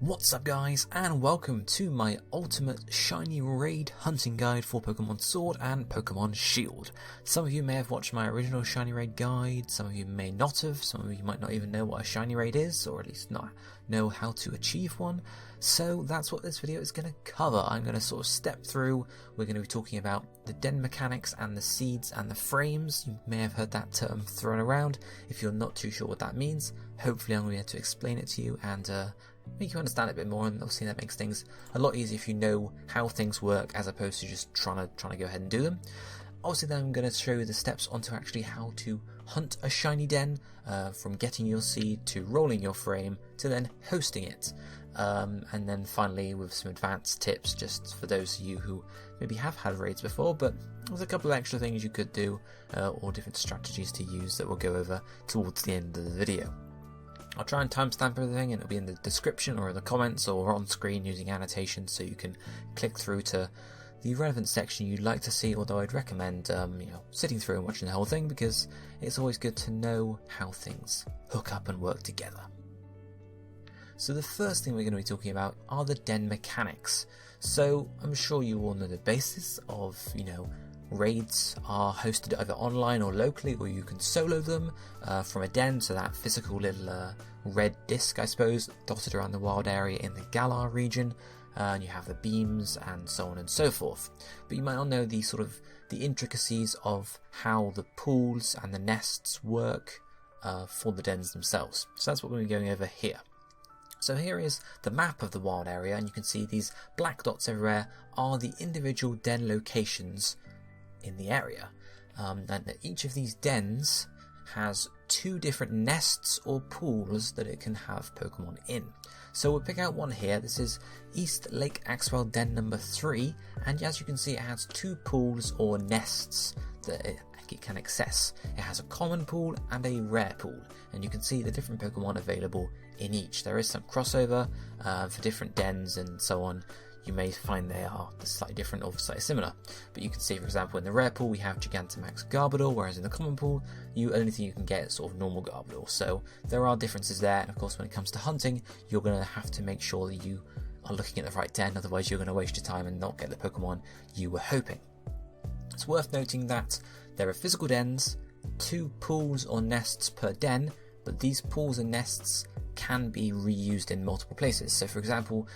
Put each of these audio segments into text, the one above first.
What's up guys, and welcome to my ultimate shiny raid hunting guide for Pokemon Sword and Pokemon Shield. Some of you may have watched my original shiny raid guide, some of you may not have, some of you might not even know what a shiny raid is, or at least not know how to achieve one. So that's what this video is going to cover. I'm going to sort of step through. We're going to be talking about the den mechanics and the seeds and the frames. You may have heard that term thrown around. If you're not too sure what that means, hopefully I'm going to be able to explain it to you and make you understand it a bit more, and obviously that makes things a lot easier if you know how things work as opposed to just trying to go ahead and do them. Obviously then I'm going to show you the steps onto actually how to hunt a shiny den, from getting your seed to rolling your frame to then hosting it, and then finally with some advanced tips just for those of you who maybe have had raids before, but there's a couple of extra things you could do, or different strategies to use that we'll go over towards the end of the video. I'll try and timestamp everything, and it'll be in the description or in the comments or on screen using annotations, so you can click through to the relevant section you'd like to see. Although I'd recommend sitting through and watching the whole thing, because it's always good to know how things hook up and work together. So the first thing we're going to be talking about are the den mechanics. So I'm sure you all know the basis of, raids are hosted either online or locally, or you can solo them from a den, so that physical little red disc, I suppose, dotted around the wild area in the Galar region, and you have the beams and so on and so forth. But you might not know the intricacies of how the pools and the nests work for the dens themselves. So that's what we're going over here. So here is the map of the wild area, and you can see these black dots everywhere are the individual den locations in the area, and each of these dens has two different nests or pools that it can have Pokemon in. So we'll pick out one here. This is East Lake Axwell Den number 3, and as you can see, it has two pools or nests that it can access. It has a common pool and a rare pool, and you can see the different Pokemon available in each. There is some crossover for different dens and so on. You may find they are slightly different or slightly similar, but you can see, for example, in the rare pool we have Gigantamax Garbodor, whereas in the common pool only thing you can get is sort of normal Garbodor. So there are differences there, and of course when it comes to hunting, you're going to have to make sure that you are looking at the right den, otherwise you're going to waste your time and not get the Pokemon you were hoping. It's worth noting that there are physical dens, two pools or nests per den, but these pools and nests can be reused in multiple places. So for example,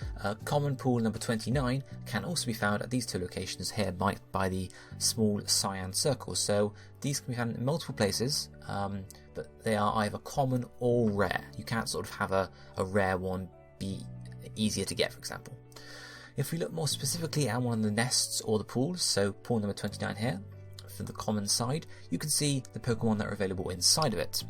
common pool number 29 can also be found at these two locations here by the small cyan circles. So these can be found in multiple places, but they are either common or rare. You can't sort of have a rare one be easier to get, for example. If we look more specifically at one of the nests or the pools, so pool number 29 here, for the common side, you can see the Pokemon that are available inside of it.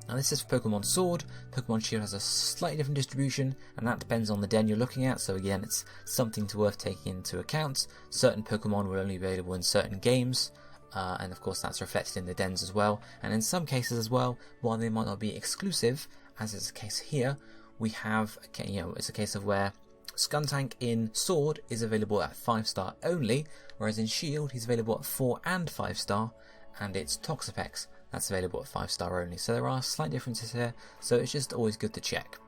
Now this is for Pokemon Sword. Pokemon Shield has a slightly different distribution, and that depends on the den you're looking at, so again it's something worth taking into account. Certain Pokemon will only be available in certain games, and of course that's reflected in the dens as well. And in some cases as well, while they might not be exclusive, as is the case here, we have, it's a case of where Skuntank in Sword is available at 5-star only, whereas in Shield he's available at 4 and 5-star, and it's Toxapex that's available at 5-star only. So there are slight differences here, so it's just always good to check.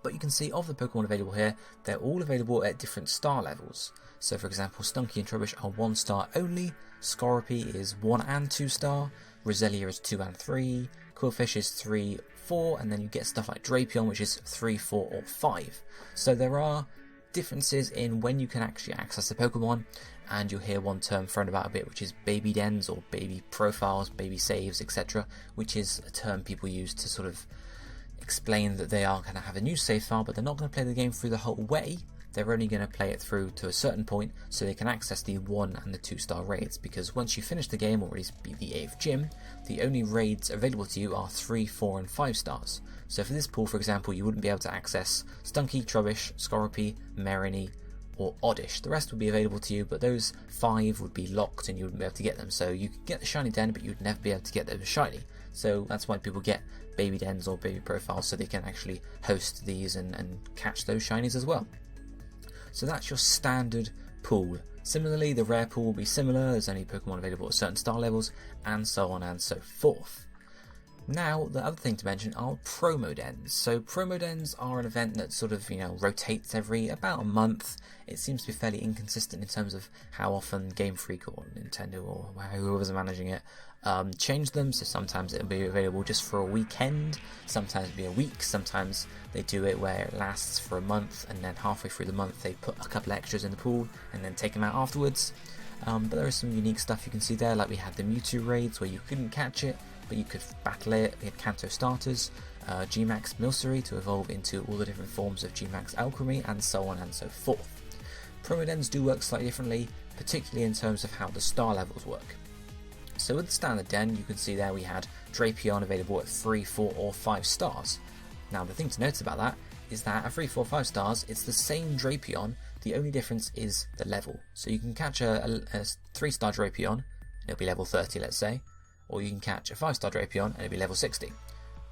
But you can see of the Pokemon available here, they're all available at different star levels. So for example, Stunky and Trubbish are 1-star only, Scoropy is 1 and 2-star, Roselia is 2 and 3, Quillfish is 3, 4, and then you get stuff like Drapion, which is 3, 4 or 5. So there are differences in when you can actually access the Pokemon, and you'll hear one term thrown about a bit, which is baby dens or baby profiles, baby saves, etc., which is a term people use to sort of explain that they are going to have a new save file, but they're not going to play the game through the whole way. They're only going to play it through to a certain point so they can access the 1 and the 2-star raids, because once you finish the game, or at least be the 8th gym, the only raids available to you are 3, 4 and 5 stars. So for this pool, for example, you wouldn't be able to access Stunky, Trubbish, Scoropy, Marini or Oddish. The rest would be available to you, but those 5 would be locked and you wouldn't be able to get them. So you could get the shiny den, but you'd never be able to get them shiny. So that's why people get baby dens or baby profiles, so they can actually host these and catch those shinies as well. So that's your standard pool. Similarly, the rare pool will be similar. There's only Pokemon available at certain star levels, and so on and so forth. Now, the other thing to mention are promo dens. So promo dens are an event that sort of, rotates every about a month. It seems to be fairly inconsistent in terms of how often Game Freak or Nintendo or whoever's managing it change them. So sometimes it'll be available just for a weekend, sometimes it'll be a week, sometimes they do it where it lasts for a month and then halfway through the month they put a couple extras in the pool and then take them out afterwards. But there is some unique stuff you can see there, like we had the Mewtwo raids where you couldn't catch it, but you could battle it. We had Kanto starters, Gmax Milcery to evolve into all the different forms of Gmax Alchemy, and so on and so forth. Promo dens do work slightly differently, particularly in terms of how the star levels work. So with the standard den, you can see there we had Drapion available at 3, 4 or 5 stars. Now the thing to note about that is that at 3, 4, 5 stars, it's the same Drapion, the only difference is the level. So you can catch a 3-star Drapion, and it'll be level 30 let's say, or you can catch a 5-star Drapion and it'll be level 60.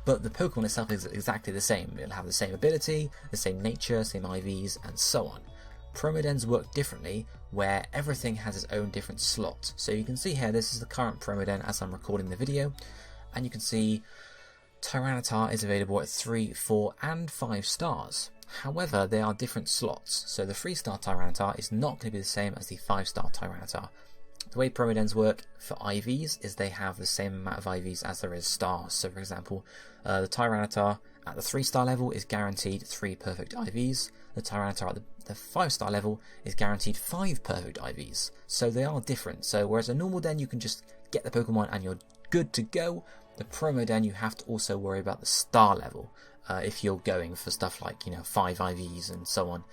But the Pokemon itself is exactly the same. It'll have the same ability, the same nature, same IVs, and so on. Promo dens work differently, where everything has its own different slot. So you can see here, this is the current promo den as I'm recording the video, and you can see Tyranitar is available at 3, 4 and 5 stars. However, they are different slots, so the 3-star Tyranitar is not going to be the same as the 5-star Tyranitar. The way promo dens work for IVs is they have the same amount of IVs as there is stars. So for example, the Tyranitar at the 3-star level is guaranteed 3 perfect IVs. The Tyranitar at the 5-star level is guaranteed 5 perfect IVs. So they are different. So whereas a normal den you can just get the Pokemon and you're good to go, the promo den you have to also worry about the star level if you're going for stuff like 5 IVs and so on.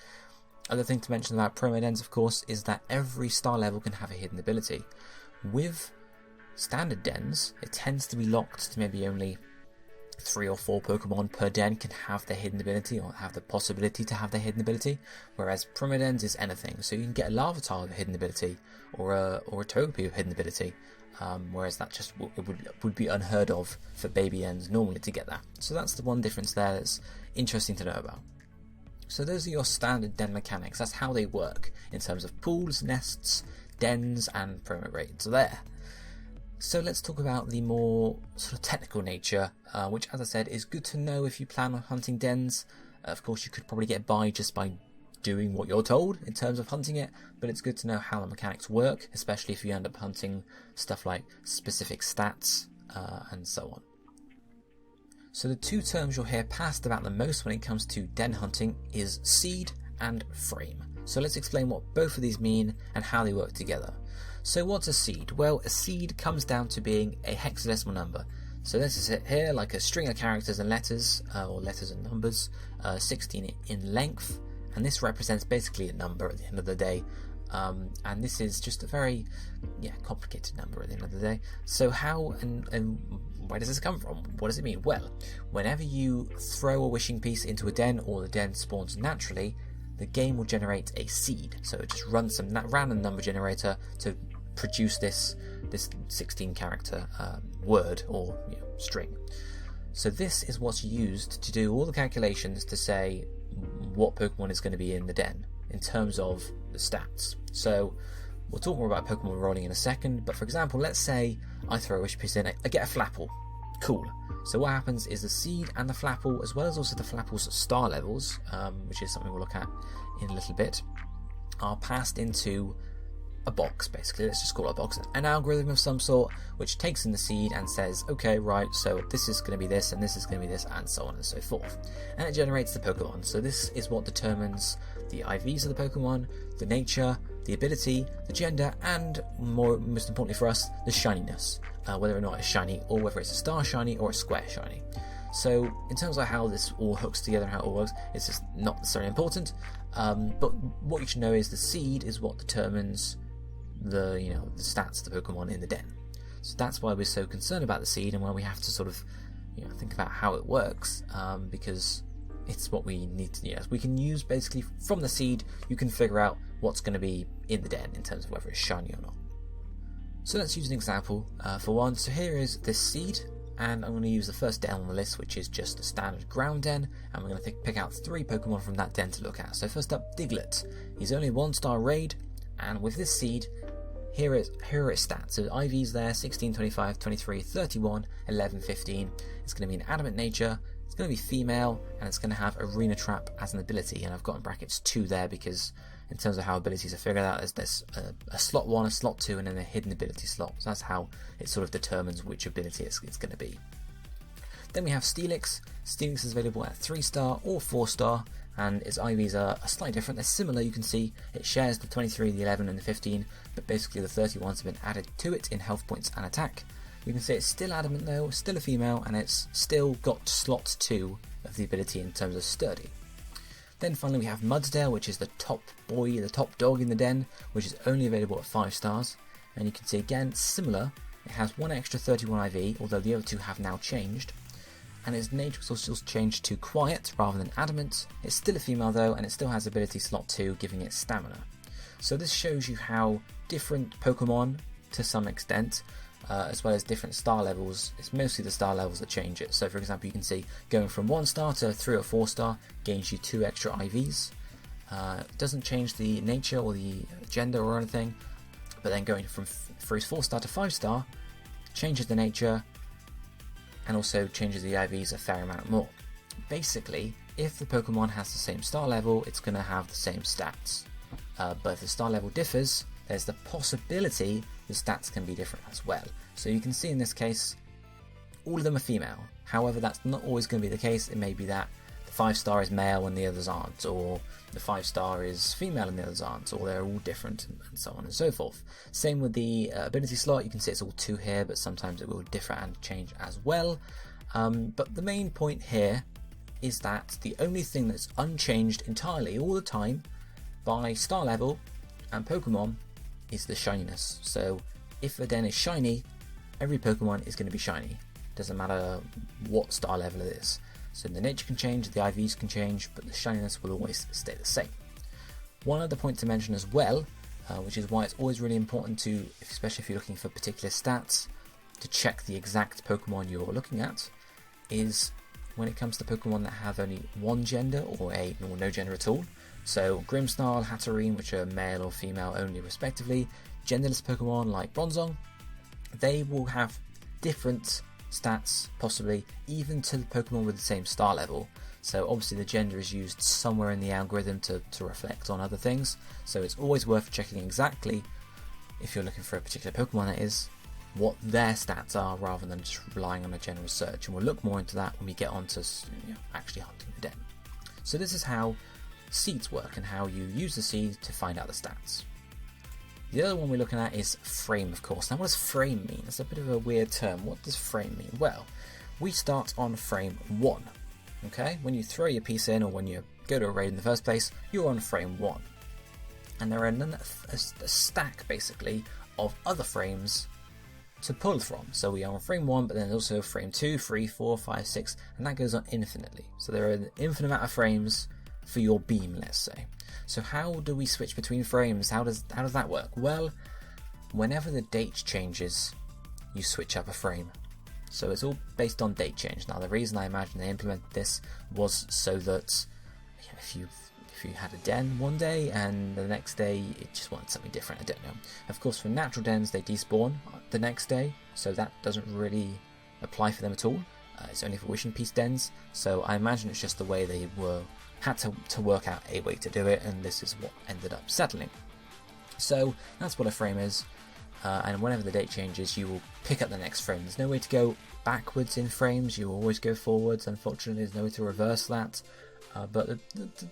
Other thing to mention about promo dens, of course, is that every star level can have a hidden ability. With standard dens, it tends to be locked to maybe only 3 or 4 Pokemon per den can have their hidden ability or have the possibility to have their hidden ability, whereas promo dens is anything. So you can get a Larvitar with a hidden ability or a Togepi with a hidden ability, whereas that just would be unheard of for baby dens normally to get that. So that's the one difference there that's interesting to know about. So those are your standard den mechanics. That's how they work in terms of pools, nests, dens and promo raids there. So let's talk about the more sort of technical nature, which as I said is good to know if you plan on hunting dens. Of course you could probably get by just by doing what you're told in terms of hunting it, but it's good to know how the mechanics work, especially if you end up hunting stuff like specific stats and so on. So the 2 terms you'll hear passed about the most when it comes to den hunting is seed and frame. So let's explain what both of these mean and how they work together. So what's a seed? Well, a seed comes down to being a hexadecimal number. So this is it here, like a string of characters and letters, or letters and numbers, 16 in length, and this represents basically a number at the end of the day. And this is just a very complicated number at the end of the day. So how and where does this come from? What does it mean? Well, whenever you throw a wishing piece into a den or the den spawns naturally, the game will generate a seed. So it just runs some random number generator to produce this 16 character word or string. So this is what's used to do all the calculations to say what Pokemon is going to be in the den in terms of the stats. So we'll talk more about Pokemon rolling in a second, but for example, let's say I throw a wish piece in, I get a Flapple. Cool. So what happens is the seed and the Flapple, as well as also the Flapple's star levels, which is something we'll look at in a little bit, are passed into a box, basically. Let's just call it a box. An algorithm of some sort, which takes in the seed and says, okay, right, so this is going to be this, and this is going to be this, and so on and so forth. And it generates the Pokemon. So this is what determines the IVs of the Pokemon, the nature, the ability, the gender, and most importantly for us, the shininess. Whether or not it's shiny, or whether it's a star shiny or a square shiny. So in terms of how this all hooks together and how it all works, it's just not necessarily important. But what you should know is the seed is what determines the stats of the Pokemon in the den. So that's why we're so concerned about the seed and why we have to sort of think about how it works, because it's what we need to. We can use basically from the seed. You can figure out what's going to be in the den in terms of whether it's shiny or not. So let's use an example for one. So here is this seed, and I'm going to use the first den on the list, which is just a standard ground den, and we're going to pick out 3 Pokemon from that den to look at. So first up, Diglett. He's only 1-star raid, and with this seed, here are its stats. So IV's there, 16, 25, 23, 31, 11, 15. It's going to be an adamant nature, it's going to be female, and it's going to have Arena Trap as an ability. And I've got in brackets 2 there because in terms of how abilities are figured out, there's a slot 1, a slot 2, and then a hidden ability slot. So that's how it sort of determines which ability it's going to be. Then we have Steelix. Steelix is available at 3-star or 4-star, and its IVs are slightly different. They're similar, you can see it shares the 23, the 11 and the 15, but basically the 31s have been added to it in health points and attack. You can see it's still adamant though, still a female, and it's still got slot 2 of the ability in terms of sturdy. Then finally we have Mudsdale, which is the top boy, the top dog in the den, which is only available at 5 stars. And you can see again, similar, it has 1 extra 31 IV, although the other 2 have now changed. And its nature was also changed to quiet rather than adamant. It's still a female though, and it still has ability slot 2, giving it stamina. So this shows you how different Pokemon, to some extent, as well as different star levels, it's mostly the star levels that change it. So for example, you can see going from 1 star to 3 or 4 star gains you 2 extra IVs. Doesn't change the nature or the gender or anything, but then going from 4 star to 5 star changes the nature, and also changes the IVs a fair amount more. Basically, if the Pokemon has the same star level, it's going to have the same stats. But if the star level differs, there's the possibility the stats can be different as well. So you can see in this case, all of them are female. However, that's not always going to be the case. It may be that the 5-star is male and the others aren't, or the 5-star is female and the others aren't, or they're all different, and so on and so forth. Same with the ability slot. You can see it's all 2 here, but sometimes it will differ and change as well. But the main point here is that the only thing that's unchanged entirely all the time by star level and Pokemon is the shininess. So if a den is shiny, every Pokemon is going to be shiny. Doesn't matter what star level it is. So the nature can change, the IVs can change, but the shininess will always stay the same. One other point to mention as well, which is why it's always really important to, especially if you're looking for particular stats, to check the exact Pokemon you're looking at, is when it comes to Pokemon that have only one gender or no gender at all. So Grimmsnarl, Hatterene, which are male or female only respectively, genderless Pokemon like Bronzong, they will have different stats, possibly even to the Pokemon with the same star level. So obviously the gender is used somewhere in the algorithm to reflect on other things, so it's always worth checking exactly, if you're looking for a particular Pokemon that is, what their stats are rather than just relying on a general search, and we'll look more into that when we get on to actually hunting the den. So this is how seeds work and how you use the seed to find out the stats. The other one we're looking at is frame, of course. Now what does frame mean? It's a bit of a weird term. What does frame mean? Well, we start on frame 1. Okay, when you throw your piece in, or when you go to a raid in the first place, you're on frame 1. And there are a stack basically of other frames to pull from. So we are on frame 1, but then there's also frame 2, 3, 4, 5, 6, and that goes on infinitely. So there are an infinite amount of frames for your beam, let's say. So how do we switch between frames? How does that work? Well, whenever the date changes, you switch up a frame. So it's all based on date change. Now the reason I imagine they implemented this was so that if you had a den one day and the next day it just wanted something different, I don't know. Of course, for natural dens they despawn the next day, so that doesn't really apply for them at all. It's only for wishing piece dens, so I imagine it's just the way they had to work out a way to do it, and this is what ended up settling. So that's what a frame is, and whenever the date changes, you will pick up the next frame. There's no way to go backwards in frames, you always go forwards. Unfortunately, there's no way to reverse that. But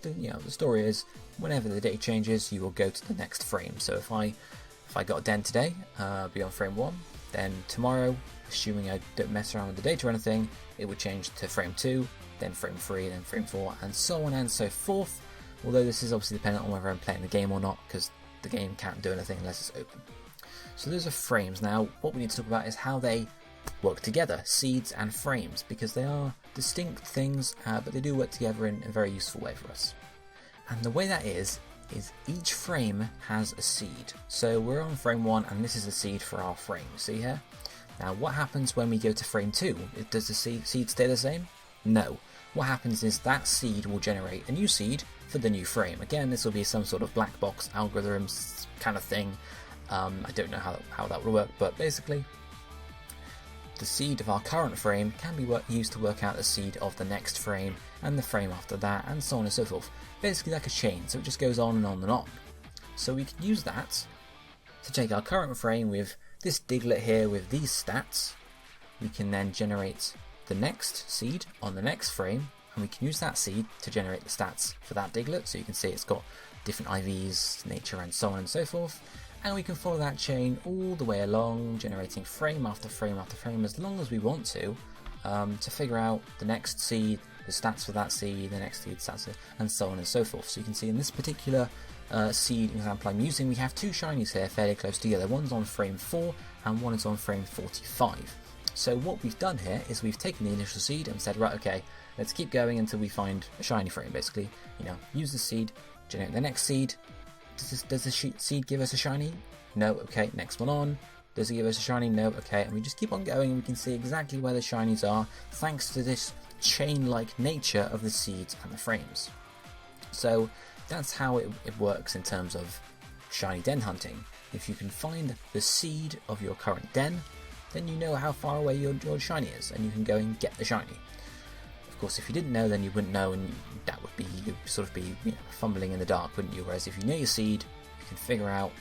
the story is, whenever the date changes, you will go to the next frame. So if I got a den today, be on frame 1, then tomorrow, assuming I don't mess around with the data or anything, it would change to frame 2, then frame 3, then frame 4, and so on and so forth. Although this is obviously dependent on whether I'm playing the game or not, because the game can't do anything unless it's open. So those are frames. Now, what we need to talk about is how they work together, seeds and frames, because they are distinct things, but they do work together in a very useful way for us. And the way that is each frame has a seed. So we're on frame 1, and this is a seed for our frame. See here? Now, what happens when we go to frame 2? Does the seed stay the same? No. What happens is that seed will generate a new seed for the new frame. Again, this will be some sort of black box algorithm kind of thing, I don't know how that would work, but basically the seed of our current frame can be used to work out the seed of the next frame and the frame after that, and so on and so forth. Basically like a chain, so it just goes on and on and on. So we can use that to take our current frame with this diglet here with these stats. We can then generate the next seed on the next frame, and we can use that seed to generate the stats for that diglet. So you can see it's got different IVs, nature, and so on and so forth. And we can follow that chain all the way along, generating frame after frame after frame as long as we want to figure out the next seed, the stats for that seed, the next seed, stats, and so on and so forth. So you can see in this particular seed example I'm using, we have two shinies here fairly close together. One's on frame 4 and one is on frame 45. So what we've done here is we've taken the initial seed and said, right, okay, let's keep going until we find a shiny frame, basically. Use the seed, generate the next seed. Does the seed give us a shiny? No, okay, next one on. Does it give us a shiny? No, okay, and we just keep on going and we can see exactly where the shinies are thanks to this chain-like nature of the seeds and the frames. So that's how it works in terms of shiny den hunting. If you can find the seed of your current den, then you know how far away your shiny is, and you can go and get the shiny. Of course, if you didn't know, then you wouldn't know, and that would be, you'd sort of be fumbling in the dark, wouldn't you? Whereas if you know your seed, you can figure out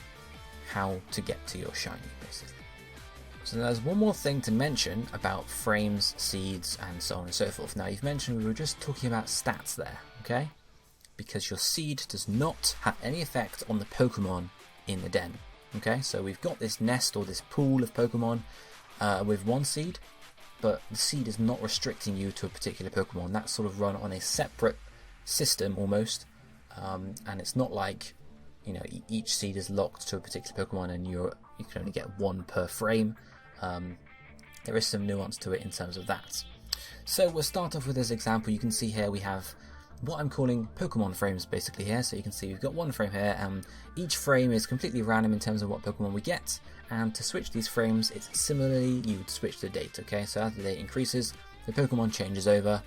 how to get to your shiny, basically. So there's one more thing to mention about frames, seeds, and so on and so forth. Now, you've mentioned we were just talking about stats there, okay? Because your seed does not have any effect on the Pokemon in the den, okay? So we've got this nest or this pool of Pokemon with one seed, but the seed is not restricting you to a particular Pokemon. That's sort of run on a separate system almost, and it's not like each seed is locked to a particular Pokemon and you can only get one per frame. There is some nuance to it in terms of that. So we'll start off with this example. You can see here we have what I'm calling Pokemon frames basically here. So you can see we've got one frame here, and each frame is completely random in terms of what Pokemon we get. And to switch these frames, it's similarly, you would switch the date, okay? So as the date increases, the Pokemon changes over,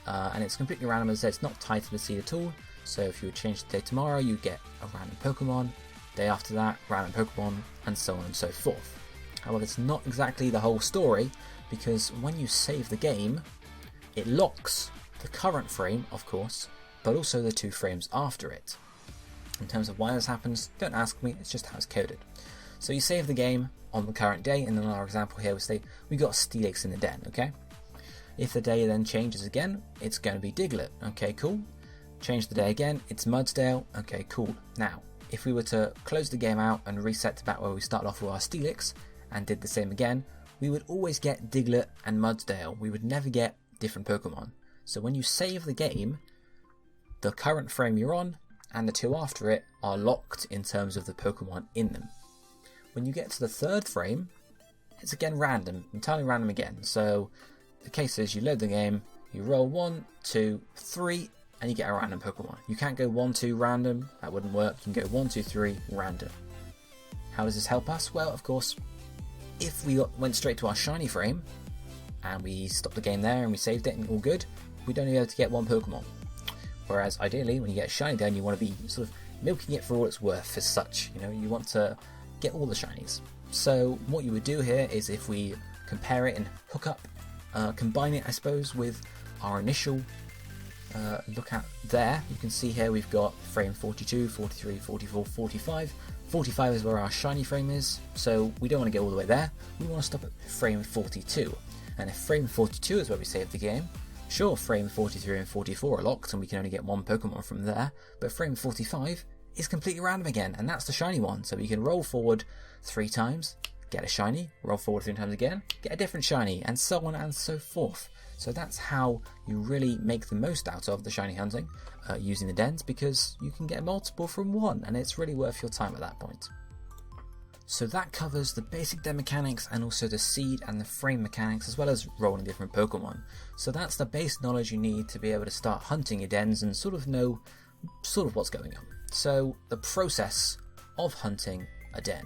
and it's completely random. As I said, it's not tied to the seed at all. So if you would change the day tomorrow, you get a random Pokemon. Day after that, random Pokemon, and so on and so forth. However, it's not exactly the whole story, because when you save the game, it locks the current frame, of course, but also the 2 frames after it. In terms of why this happens, don't ask me, it's just how it's coded. So you save the game on the current day, and in our example here we say we got Steelix in the den, okay? If the day then changes again, it's going to be Diglett, okay, cool. Change the day again, it's Mudsdale, okay, cool. Now, if we were to close the game out and reset to back where we started off with our Steelix, and did the same again, we would always get Diglett and Mudsdale. We would never get different Pokemon. So when you save the game, the current frame you're on and the 2 after it are locked in terms of the Pokemon in them. When you get to the 3rd frame, it's again random, entirely random again. So the case is you load the game, you roll 1, 2, 3, and you get a random Pokemon. You can't go 1, 2 random, that wouldn't work. You can go 1, 2, 3 random. How does this help us? Well, of course, if we went straight to our shiny frame and we stopped the game there and we saved it and all good, we'd only be able to get 1 Pokemon. Whereas ideally, when you get a shiny den, you want to be sort of milking it for all it's worth as such. You want to get all the shinies. So what you would do here is, if we compare it and hook up, combine it I suppose with our initial look at there, you can see here we've got frame 42, 43, 44, 45. 45 is where our shiny frame is, so we don't want to get all the way there, we want to stop at frame 42. And if frame 42 is where we save the game, sure, frame 43 and 44 are locked and we can only get 1 Pokemon from there, but frame 45 is completely random again, and that's the shiny one. So we can roll forward 3 times, get a shiny, roll forward 3 times again, get a different shiny, and so on and so forth. So that's how you really make the most out of the shiny hunting using the dens, because you can get multiple from 1, and it's really worth your time at that point. So that covers the basic den mechanics and also the seed and the frame mechanics, as well as rolling different Pokemon. So that's the base knowledge you need to be able to start hunting your dens and sort of know what's going on. So the process of hunting a den.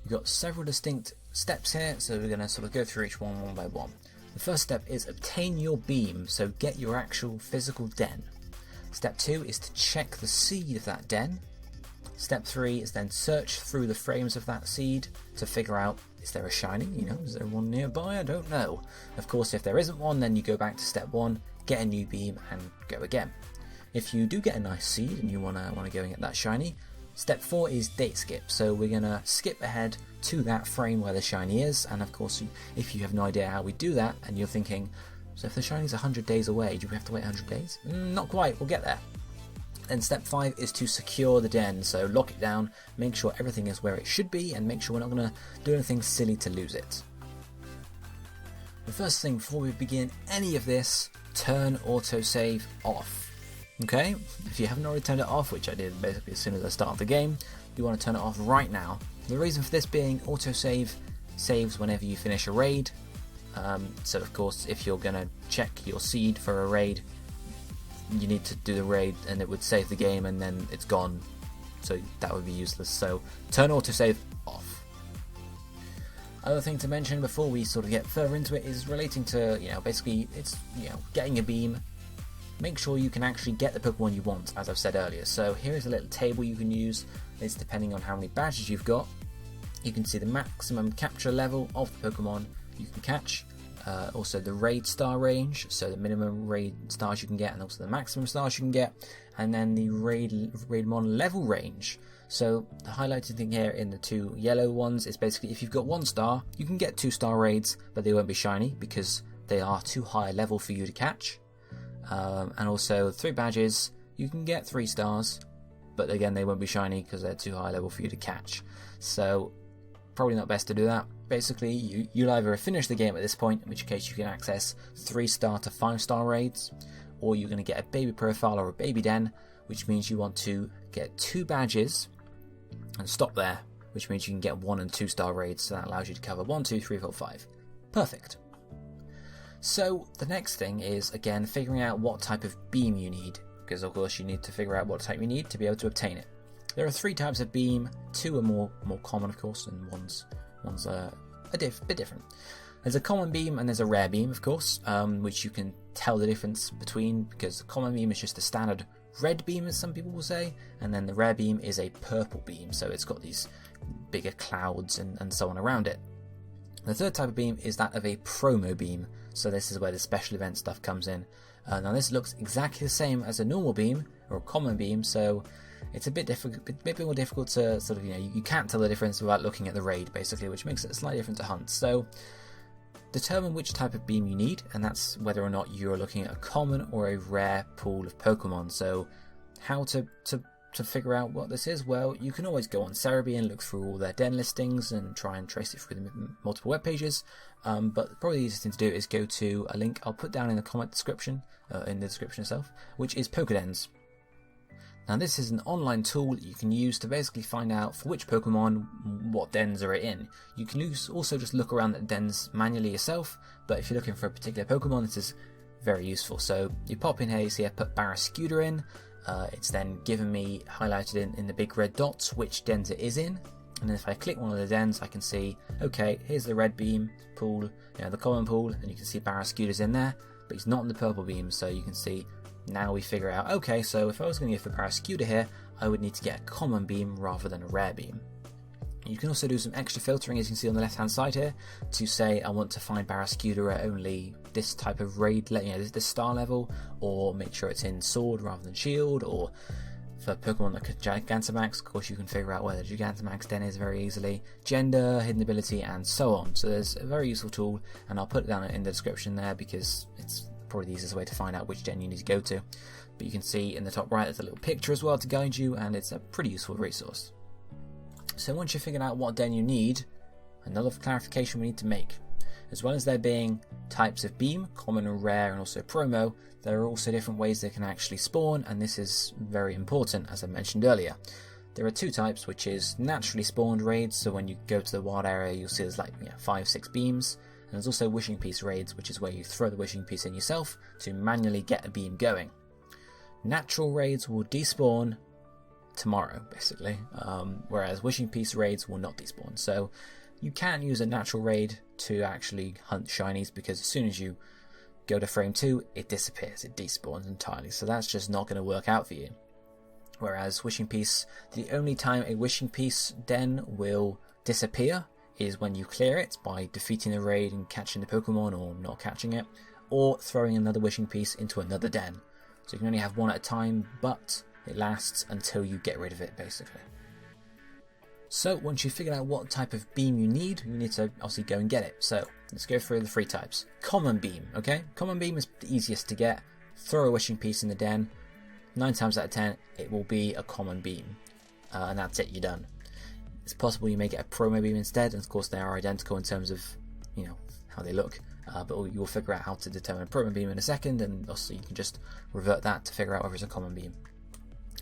We've got several distinct steps here, so we're going to sort of go through each one by one. The first step is obtain your beam, so get your actual physical den. Step 2 is to check the seed of that den. Step 3 is then search through the frames of that seed to figure out, is there a shiny? Is there one nearby? I don't know. Of course, if there isn't one, then you go back to step 1, get a new beam and go again. If you do get a nice seed and you want to go and get that shiny, step 4 is date skip. So we're going to skip ahead to that frame where the shiny is, and of course if you have no idea how we do that and you're thinking, so if the shiny is 100 days away, do we have to wait 100 days? Not quite, we'll get there. Then step 5 is to secure the den, so lock it down, make sure everything is where it should be, and make sure we're not going to do anything silly to lose it. The first thing before we begin any of this, turn autosave off. Okay, if you haven't already turned it off, which I did basically as soon as I started the game, you want to turn it off right now. The reason for this being autosave saves whenever you finish a raid. So of course, if you're going to check your seed for a raid, you need to do the raid and it would save the game and then it's gone, so that would be useless. So turn autosave off. Other thing to mention before we sort of get further into it is relating to, basically it's, getting a beam. Make sure you can actually get the Pokemon you want, as I've said earlier. So here is a little table you can use. It's depending on how many badges you've got. You can see the maximum capture level of the Pokemon you can catch. Also the raid star range, so the minimum raid stars you can get and also the maximum stars you can get, and then the raidmon level range. So the highlighted thing here in the two yellow ones is basically if you've got 1 star, you can get 2-star raids, but they won't be shiny because they are too high level for you to catch. And also 3 badges, you can get 3 stars, but again they won't be shiny because they're too high level for you to catch. So probably not best to do that. Basically, you'll either finish the game at this point, in which case you can access 3-star to 5-star raids, or you're going to get a baby profile or a baby den, which means you want to get 2 badges and stop there, which means you can get 1 and 2-star raids, so that allows you to cover 1, 2, 3, 4, 5. Perfect. So the next thing is, again, figuring out what type of beam you need, because of course you need to figure out what type you need to be able to obtain it. There are 3 types of beam. 2 are more common, of course, and one's a bit different. There's a common beam and there's a rare beam, of course, which you can tell the difference between, because the common beam is just a standard red beam, as some people will say, and then the rare beam is a purple beam, so it's got these bigger clouds and so on around it. The third type of beam is that of a promo beam, so this is where the special event stuff comes in. Now this looks exactly the same as a normal beam, or a common beam, so it's a bit more difficult to sort of, you can't tell the difference without looking at the raid, basically, which makes it slightly different to hunt. So determine which type of beam you need, and that's whether or not you're looking at a common or a rare pool of Pokemon. So how to figure out what this is? Well, you can always go on Cerebi and look through all their den listings and try and trace it through the multiple web pages. But probably the easiest thing to do is go to a link I'll put down in the comment description, in the description itself, which is Pokedens. Now this is an online tool that you can use to basically find out for which Pokemon what dens are in. You can also just look around the dens manually yourself, but if you're looking for a particular Pokemon, this is very useful. So you pop in here, you see I put Barrascuda in. It's then given me highlighted in the big red dots which dens it is in, and then if I click one of the dens I can see, okay, here's the red beam pool, the common pool, and you can see Barrascuda's in there, but he's not in the purple beam, so you can see now we figure out, okay, so if I was going to go for Barrascuda here, I would need to get a common beam rather than a rare beam. You can also do some extra filtering, as you can see on the left hand side here, to say I want to find Barrascuda at only this type of raid, this star level, or make sure it's in sword rather than shield, or for Pokemon like Gigantamax, of course you can figure out where the Gigantamax den is very easily, gender, hidden ability, and so on. So there's a very useful tool, and I'll put it down in the description there because it's probably the easiest way to find out which den you need to go to. But you can see in the top right there's a little picture as well to guide you, and it's a pretty useful resource. So once you've figured out what den you need, another clarification we need to make. As well as there being types of beam, common and rare, and also promo, there are also different ways they can actually spawn, and this is very important, as I mentioned earlier. There are 2 types, which is naturally spawned raids, so when you go to the wild area you'll see there's like 5-6 beams, and there's also wishing piece raids, which is where you throw the wishing piece in yourself to manually get a beam going. Natural raids will despawn tomorrow, basically, whereas wishing piece raids will not despawn. So you can use a natural raid to actually hunt shinies, because as soon as you go to frame 2, it disappears, it despawns entirely, so that's just not going to work out for you. Whereas wishing piece, the only time a wishing piece den will disappear is when you clear it by defeating the raid and catching the Pokemon or not catching it, or throwing another wishing piece into another den. So you can only have one at a time, but it lasts until you get rid of it, basically. So once you've figured out what type of beam you need to obviously go and get it. So let's go through the 3 types. Common beam, okay? Common beam is the easiest to get. Throw a wishing piece in the den. 9 times out of 10, it will be a common beam. And that's it, you're done. It's possible you may get a promo beam instead, and of course they are identical in terms of, how they look. But you'll figure out how to determine a promo beam in a second, and also you can just revert that to figure out whether it's a common beam.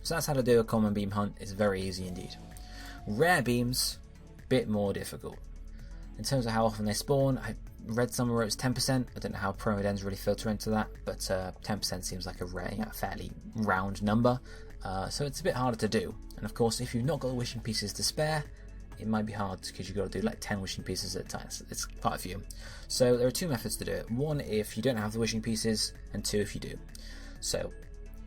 So that's how to do a common beam hunt. It's very easy indeed. Rare beams, bit more difficult. In terms of how often they spawn, I read somewhere where it's 10%. I don't know how promo dens really filter into that, but 10% seems like a rare, fairly round number. So it's a bit harder to do. And of course, if you've not got the wishing pieces to spare, it might be hard because you've got to do like 10 wishing pieces at a time. It's quite a few. So there are 2 methods to do it. 1 if you don't have the wishing pieces, and 2 if you do. So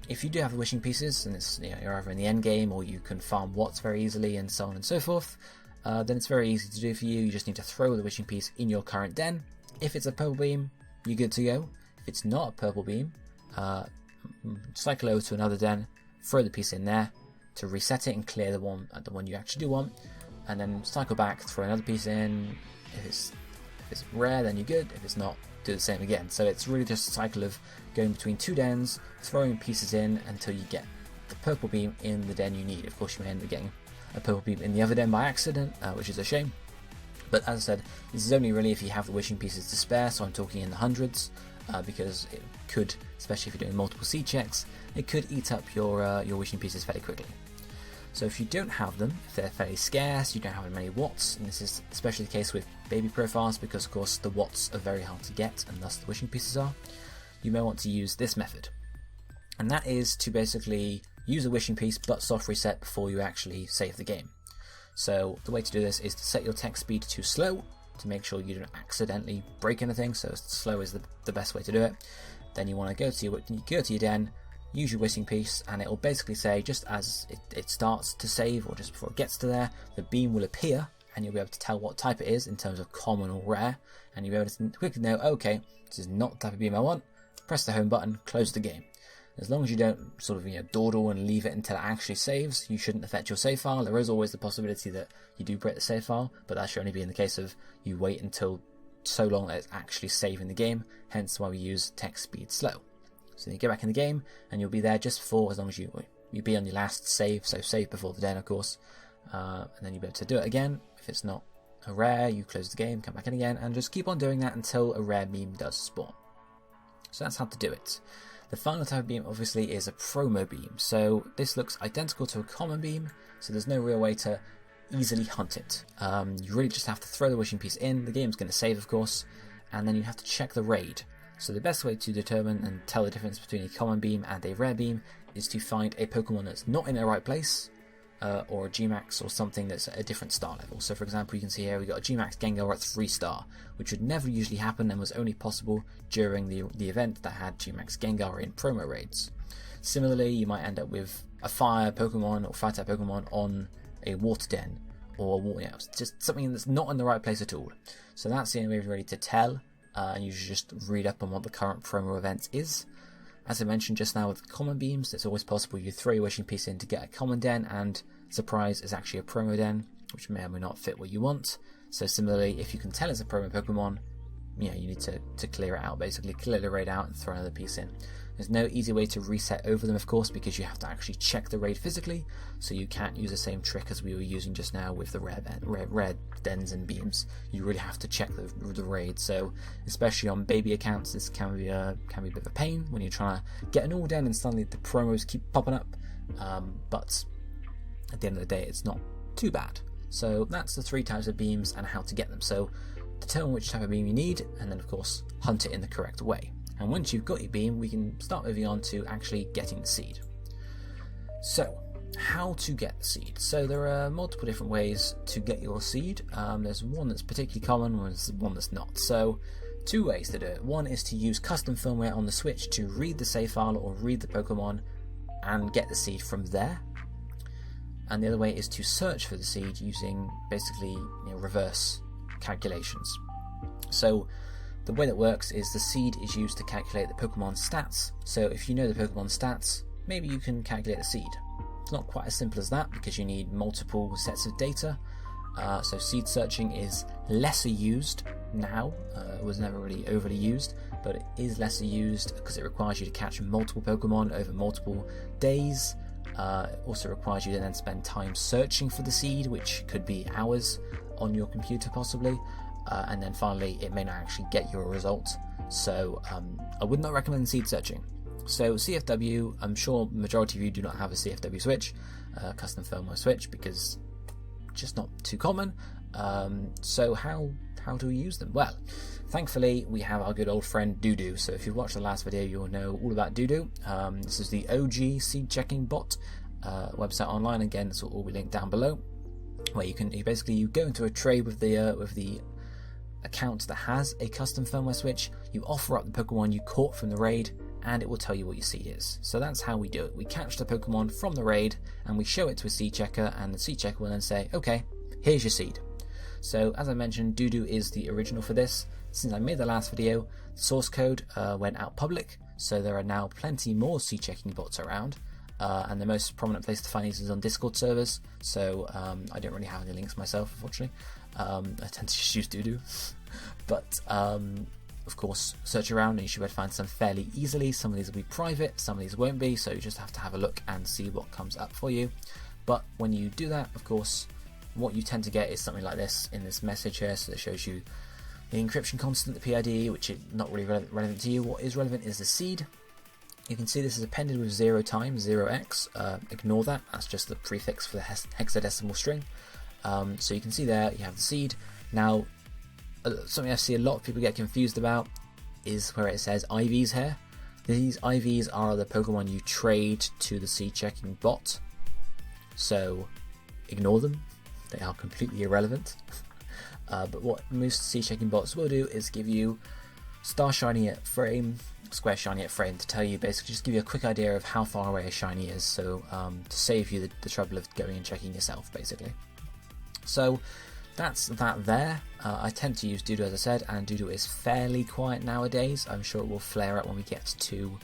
if you do have the wishing pieces, and it's you're either in the end game or you can farm watts very easily and so on and so forth, then it's very easy to do for you. You just need to throw the wishing piece in your current den. If it's a purple beam, you're good to go. If it's not a purple beam, cycle over to another den, throw the piece in there to reset it and clear the one you actually do want, and then cycle back, throw another piece in. If it's rare, then you're good. If it's not, do the same again. So it's really just a cycle of going between 2 dens, throwing pieces in until you get the purple beam in the den you need. Of course, you may end up getting a purple beam in the other den by accident, which is a shame. But as I said, this is only really if you have the wishing pieces to spare, so I'm talking in the hundreds, because it could, especially if you're doing multiple seed checks, it could eat up your wishing pieces fairly quickly. So if you don't have them, if they're fairly scarce, you don't have many watts, and this is especially the case with baby profiles because of course the watts are very hard to get and thus the wishing pieces are, you may want to use this method. And that is to basically use a wishing piece but soft reset before you actually save the game. So the way to do this is to set your text speed to slow to make sure you don't accidentally break anything, so slow is the best way to do it. Then you want to go to your den, use your wishing piece, and it will basically say, just as it starts to save or just before it gets to there, the beam will appear and you'll be able to tell what type it is in terms of common or rare, and you'll be able to quickly know, okay, this is not the type of beam I want, press the home button, close the game. As long as you don't sort of dawdle and leave it until it actually saves, you shouldn't affect your save file. There is always the possibility that you do break the save file, but that should only be in the case of you wait until so long that it's actually saving the game, hence why we use text speed slow. So you get back in the game and you'll be there just for as long as you'll be on your last save, so save before the den of course, and then you'll be able to do it again. If it's not a rare, you close the game, come back in again, and just keep on doing that until a rare beam does spawn. So that's how to do it. The final type of beam obviously is a promo beam, so this looks identical to a common beam, so there's no real way to easily hunt it. You really just have to throw the wishing piece in, the game's going to save of course, and then you have to check the raid. So the best way to determine and tell the difference between a common beam and a rare beam is to find a Pokemon that's not in the right place, or a Gmax or something that's at a different star level. So for example, you can see here we got a Gmax Gengar at 3 star, which would never usually happen and was only possible during the event that had Gmax Gengar in promo raids. Similarly, you might end up with a fire Pokemon or fire type Pokemon on a water den, or just something that's not in the right place at all. So that's the only way really to tell, and you should just read up on what the current promo event is. As I mentioned just now with common beams, it's always possible you throw your wishing piece in to get a common den, and surprise, is actually a promo den, which may or may not fit what you want. So similarly, if you can tell it's a promo Pokemon, you need to clear it out, basically clear the raid out and throw another piece in. There's no easy way to reset over them, of course, because you have to actually check the raid physically, so you can't use the same trick as we were using just now with the rare dens and beams. You really have to check the raid, so especially on baby accounts, this can be a bit of a pain when you're trying to get an all den and suddenly the promos keep popping up, but at the end of the day, it's not too bad. So that's the 3 types of beams and how to get them. So determine which type of beam you need, and then of course hunt it in the correct way. And once you've got your beam, we can start moving on to actually getting the seed. So, how to get the seed? So there are multiple different ways to get your seed. There's one that's particularly common, and there's one that's not. So, 2 ways to do it. One is to use custom firmware on the Switch to read the save file or read the Pokemon and get the seed from there. and the other way is to search for the seed using basically reverse calculations. So the way that works is the seed is used to calculate the Pokemon stats. So if you know the Pokemon stats, maybe you can calculate the seed. It's not quite as simple as that because you need multiple sets of data. So seed searching is lesser used now. It was never really overly used, but it is lesser used because it requires you to catch multiple Pokemon over multiple days. It also requires you to then spend time searching for the seed, which could be hours on your computer possibly. And then finally, it may not actually get you a result. So I would not recommend seed searching. So CFW, I'm sure majority of you do not have a CFW switch, custom firmware switch, because just not too common. So how do we use them? Well, thankfully we have our good old friend Doodoo. So if you've watched the last video, you'll know all about Doodoo. This is the OG seed checking bot website online. Again, this will all be linked down below, where you go into a trade with the account that has a custom firmware switch. You offer up the Pokemon you caught from the raid, and it will tell you what your seed is. So that's how we do it. We catch the Pokemon from the raid and we show it to a seed checker, and the seed checker will then say, okay, here's your seed. So as I mentioned, Doodoo is the original for this. Since I made the last video, the source code went out public, so there are now plenty more seed checking bots around, and the most prominent place to find these is on Discord servers. So I don't really have any links myself, unfortunately. I tend to just use Doodoo, but of course search around and you should be able to find some fairly easily. Some of these will be private, some of these won't be, so you just have to have a look and see what comes up for you. But when you do that, of course, what you tend to get is something like this in this message here. So that shows you the encryption constant, the PID, which is not really relevant to you. What is relevant is the seed. You can see this is appended with 0 times 0x. Ignore that, that's just the prefix for the hexadecimal string. So you can see there you have the seed. Now something I see a lot of people get confused about is where it says IVs here. These IVs are the Pokemon you trade to the seed checking bot, so ignore them, they are completely irrelevant. But what most seed checking bots will do is give you star shiny at frame, square shiny at frame, to tell you, basically just give you a quick idea of how far away a shiny is, so to save you the trouble of going and checking yourself basically. So that's that there. I tend to use Doodoo, as I said, and Doodoo is fairly quiet nowadays. I'm sure it will flare up when we get to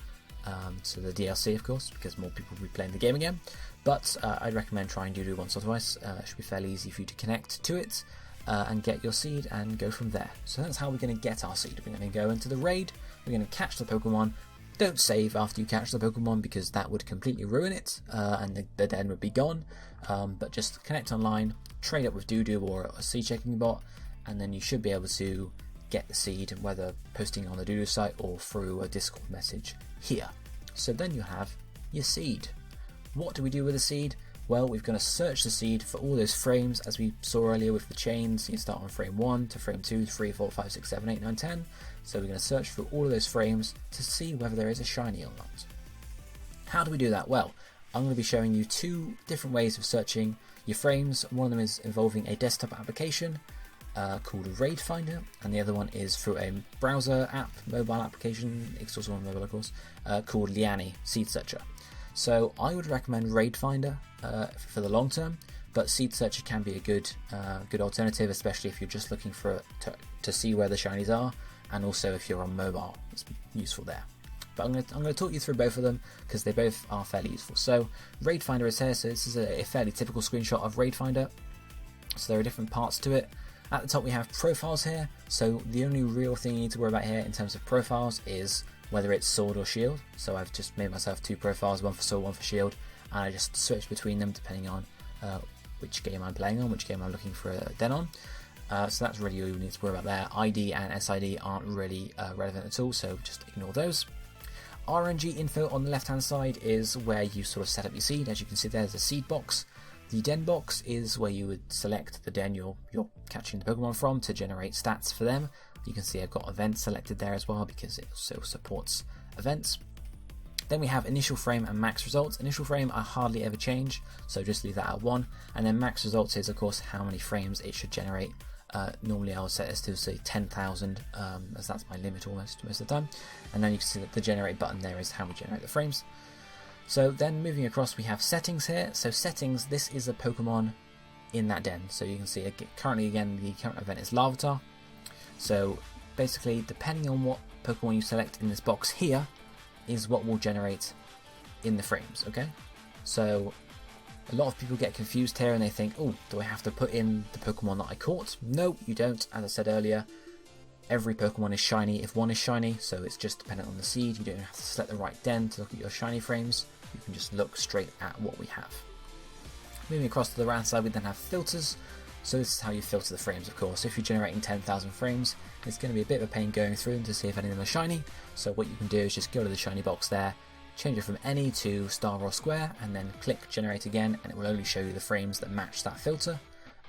the DLC, of course, because more people will be playing the game again. But I'd recommend trying Doodoo once or twice. It should be fairly easy for you to connect to it and get your seed and go from there. So that's how we're going to get our seed. We're going to go into the raid, we're going to catch the Pokemon. Don't save after you catch the Pokemon because that would completely ruin it, and the den would be gone. But just connect online, trade up with Doodoo or a seed checking bot, and then you should be able to get the seed, whether posting on the Doodoo site or through a Discord message here. So then you have your seed. What do we do with the seed? Well, we're going to search the seed for all those frames, as we saw earlier with the chains. You start on frame 1 to frame 2, 3, 4, 5, 6, 7, 8, 9, 10. So we're going to search for all of those frames to see whether there is a shiny or not. How do we do that? Well, I'm going to be showing you two different ways of searching your frames. One of them is involving a desktop application called Raid Finder, and the other one is through a browser app, mobile application, it's also on mobile of course, called Liani Seed Searcher. So I would recommend Raid Finder for the long term, but Seed Searcher can be a good alternative, especially if you're just looking for to see where the shinies are, and also if you're on mobile, it's useful there. But I'm going to talk you through both of them because they both are fairly useful. So Raid Finder is here, so this is a fairly typical screenshot of Raid Finder. So there are different parts to it. At the top we have profiles here, so the only real thing you need to worry about here in terms of profiles is whether it's sword or shield. So I've just made myself two profiles, one for sword, one for shield, and I just switch between them depending on which game I'm playing on, which game I'm looking for a den on. So that's really all you need to worry about there. ID and SID aren't really relevant at all, so just ignore those. RNG info on the left hand side is where you sort of set up your seed. As you can see, there's a seed box. The den box is where you would select the den you're catching the Pokemon from to generate stats for them. You can see I've got events selected there as well because it also supports events. Then we have initial frame and max results. Initial frame I hardly ever change, so just leave that at 1. And then max results is of course how many frames it should generate. Normally I'll set this to say 10,000 as that's my limit almost most of the time. And then you can see that the generate button there is how we generate the frames. So then moving across, we have settings here. So settings, this is a Pokemon in that den. So you can see currently again the current event is Larvitar. So basically, depending on what Pokemon you select in this box here, is what will generate in the frames. Okay, so a lot of people get confused here and they think, oh, do I have to put in the Pokemon that I caught? No, you don't. As I said earlier, every Pokemon is shiny if one is shiny, so it's just dependent on the seed. You don't have to select the right den to look at your shiny frames. You can just look straight at what we have. Moving across to the right side, we then have filters. So this is how you filter the frames, of course. If you're generating 10,000 frames, it's going to be a bit of a pain going through them to see if any of them are shiny. So what you can do is just go to the shiny box there, change it from any to star or square, and then click generate again, and it will only show you the frames that match that filter.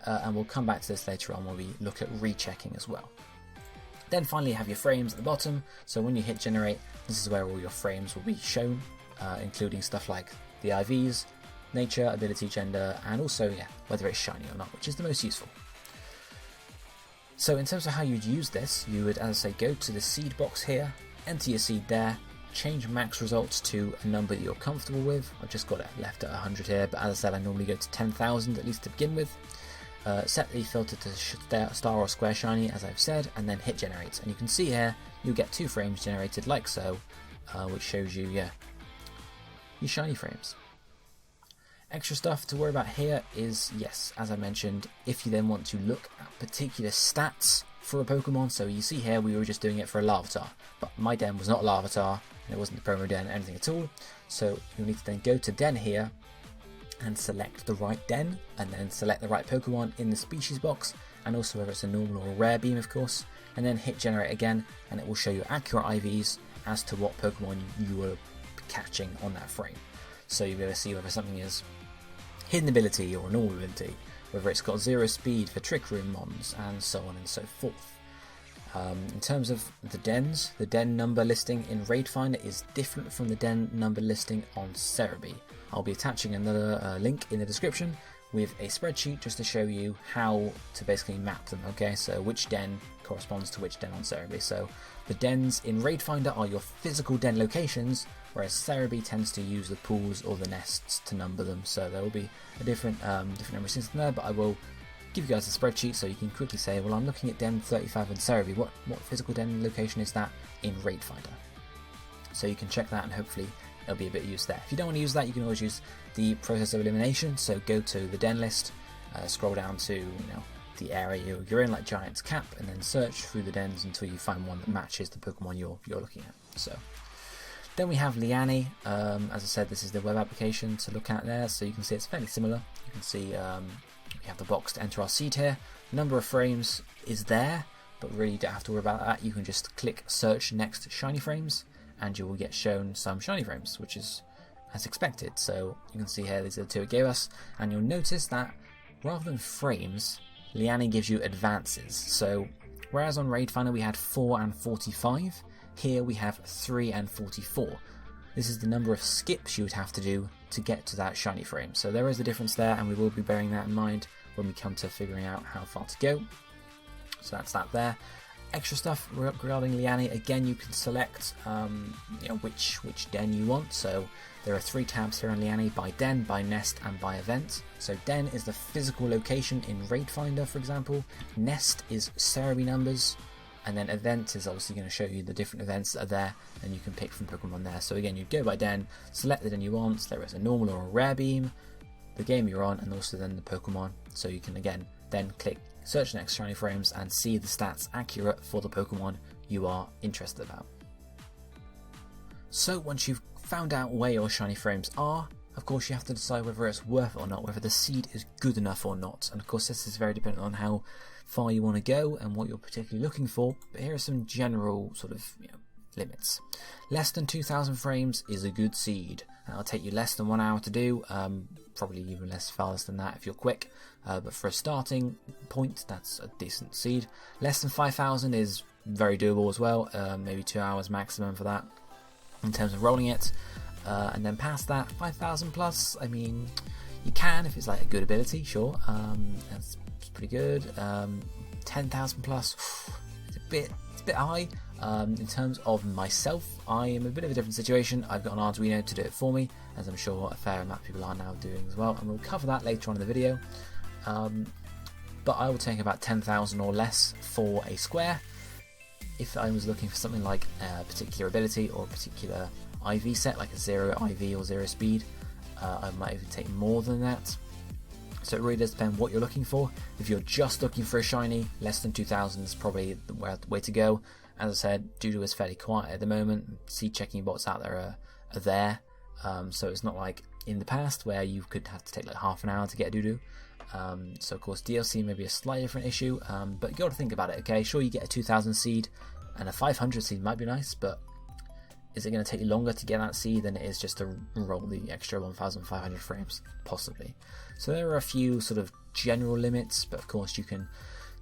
And we'll come back to this later on when we look at rechecking as well. Then finally you have your frames at the bottom. So when you hit generate, this is where all your frames will be shown, including stuff like the IVs, nature, ability, gender, and also whether it's shiny or not, which is the most useful. So in terms of how you'd use this, you would, as I say, go to the seed box here, enter your seed there, change max results to a number that you're comfortable with. I've just got it left at 100 here, but as I said, I normally go to 10,000 at least to begin with. Set the filter to star or square shiny, as I've said, and then hit generate. And you can see here, you get 2 frames generated like so, which shows you, your shiny frames. Extra stuff to worry about here is, yes, as I mentioned, if you then want to look at particular stats for a Pokemon. So you see here, we were just doing it for a Larvitar, but my den was not a Larvitar, and it wasn't the promo den, anything at all. So you'll need to then go to den here, and select the right den, and then select the right Pokemon in the species box, and also whether it's a normal or a rare beam, of course, and then hit generate again, and it will show you accurate IVs as to what Pokemon you were catching on that frame. So you'll be able to see whether something is hidden ability or a normal ability, whether it's got 0 speed for Trick Room mons, and so on and so forth. In terms of the dens, the den number listing in Raid Finder is different from the den number listing on Cerebi. I'll be attaching another link in the description with a spreadsheet just to show you how to basically map them, okay? So which den corresponds to which den on Cerebi. So the dens in Raid Finder are your physical den locations, whereas Cerebi tends to use the pools or the nests to number them. So there will be a different number system there, but I will give you guys a spreadsheet so you can quickly say, well, I'm looking at den 35 in Cerebi. What physical den location is that in Raid Finder? So you can check that, and hopefully there'll be a bit of use there. If you don't want to use that, you can always use the process of elimination. So go to the den list, scroll down to the area you're in, like Giant's Cap, and then search through the dens until you find one that matches the Pokemon you're looking at. So then we have Liane. As I said, this is the web application to look at there, so you can see it's fairly similar. You can see we have the box to enter our seed here. Number of frames is there, but really you don't have to worry about that. You can just click search next to shiny frames, and you will get shown some shiny frames, which is as expected. So you can see here, these are the 2 it gave us, and you'll notice that rather than frames, Liane gives you advances. So whereas on Raid Finder we had 4 and 45, here we have 3 and 44. This is the number of skips you would have to do to get to that shiny frame. So there is a difference there, and we will be bearing that in mind when we come to figuring out how far to go. So that's that there. Extra stuff regarding Liane, again, you can select which den you want. So there are 3 tabs here on Liane: by den, by nest, and by event. So den is the physical location in Raid Finder, for example. Nest is Cerebi numbers, and then event is obviously going to show you the different events that are there, and you can pick from Pokemon there. So again, you'd go by den, select the den you want. So there is a normal or a rare beam, the game you're on, and also then the Pokemon. So you can again then click search next shiny frames and see the stats accurate for the Pokemon you are interested about. So once you've found out where your shiny frames are, of course you have to decide whether it's worth it or not, whether the seed is good enough or not. And of course this is very dependent on how far you want to go and what you're particularly looking for, but here are some general sort of limits. Less than 2,000 frames is a good seed. That'll take you less than 1 hour to do, probably even less fast than that if you're quick, but for a starting point that's a decent seed. Less than 5,000 is very doable as well, maybe 2 hours maximum for that in terms of rolling it, and then past that 5,000 plus, I mean, you can if it's like a good ability, sure, that's pretty good. 10,000 plus, it's a bit bit high. In terms of myself, I am a bit of a different situation. I've got an Arduino to do it for me, as I'm sure a fair amount of people are now doing as well, and we'll cover that later on in the video. But I will take about 10,000 or less for a square. If I was looking for something like a particular ability or a particular IV set, like a 0 IV or 0 speed, I might even take more than that. So it really does depend what you're looking for. If you're just looking for a shiny, less than 2,000 is probably the way to go. As I said, Doodoo is fairly quiet at the moment. Seed checking bots out there are there. So it's not like in the past where you could have to take like half an hour to get a Doodoo. So of course DLC may be a slightly different issue, but you got to think about it. Okay, sure, you get a 2,000 seed, and a 500 seed might be nice, but is it going to take you longer to get that seed than it is just to roll the extra 1,500 frames? Possibly. So there are a few sort of general limits, but of course you can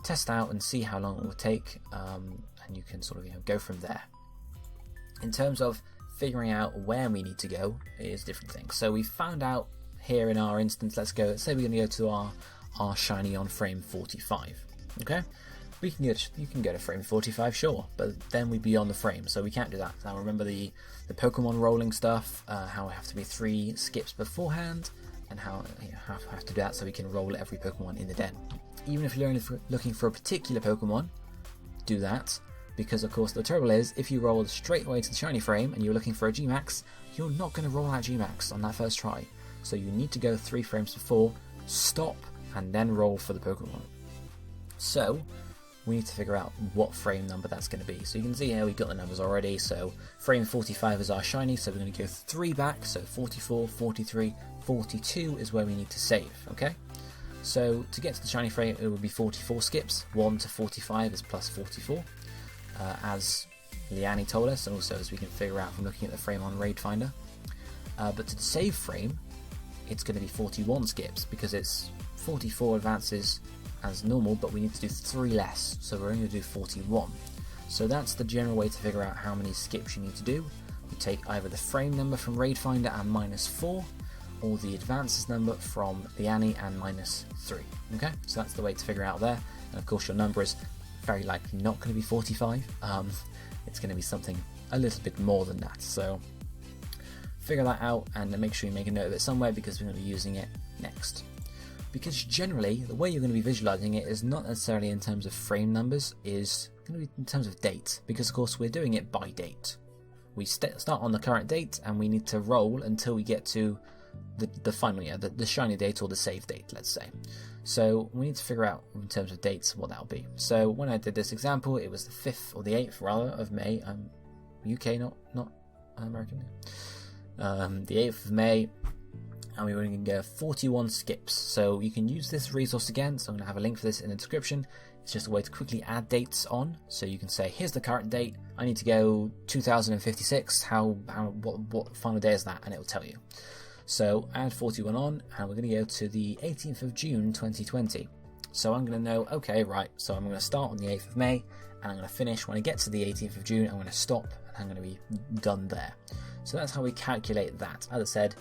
test out and see how long it will take, and you can sort of go from there. In terms of figuring out where we need to go, it is different things. So we found out here in our instance, let's say we're going to go to our shiny on frame 45. Okay, you can go to frame 45, sure, but then we'd be on the frame, so we can't do that. Now remember the Pokemon rolling stuff, how we have to be 3 skips beforehand, and how have to do that so we can roll every Pokemon in the den. Even if you're only looking for a particular Pokemon, do that, because of course the trouble is, if you roll straight away to the shiny frame and you're looking for a Gmax, you're not going to roll out Gmax on that first try. So you need to go 3 frames before, stop, and then roll for the Pokemon. So we need to figure out what frame number that's going to be. So you can see here we've got the numbers already. So frame 45 is our shiny, so we're going to go 3 back. So 44, 43, 42 is where we need to save. Okay. So to get to the shiny frame, it would be 44 skips. 1 to 45 is plus 44, as Liani told us, and also as we can figure out from looking at the frame on Raid Finder. But to the save frame, it's going to be 41 skips, because it's 44 advances as normal, but we need to do 3 less, so we're only going to do 41. So that's the general way to figure out how many skips you need to do. You take either the frame number from Raid Finder and -4, or the advances number from Liani and -3. Okay, so that's the way to figure out there. And of course your number is very likely not going to be 45. It's going to be something a little bit more than that. So figure that out and then make sure you make a note of it somewhere, because we're going to be using it next. Because generally, the way you're going to be visualizing it is not necessarily in terms of frame numbers, is going to be in terms of date, because of course we're doing it by date. We start on the current date and we need to roll until we get to the final, the shiny date or the save date, let's say. So we need to figure out in terms of dates what that'll be. So when I did this example, it was the 5th or the 8th rather of May. UK, not American. The 8th of May, and we're going to go 41 skips. So you can use this resource again, so I'm going to have a link for this in the description. It's just a way to quickly add dates on, so you can say, here's the current date, I need to go 2056, what final day is that, and it will tell you. So add 41 on, and we're going to go to the 18th of June 2020. So I'm going to know, okay, right, so I'm going to start on the 8th of May, and I'm going to finish when I get to the 18th of June. I'm going to stop, and I'm going to be done there. So that's how we calculate that. As I said,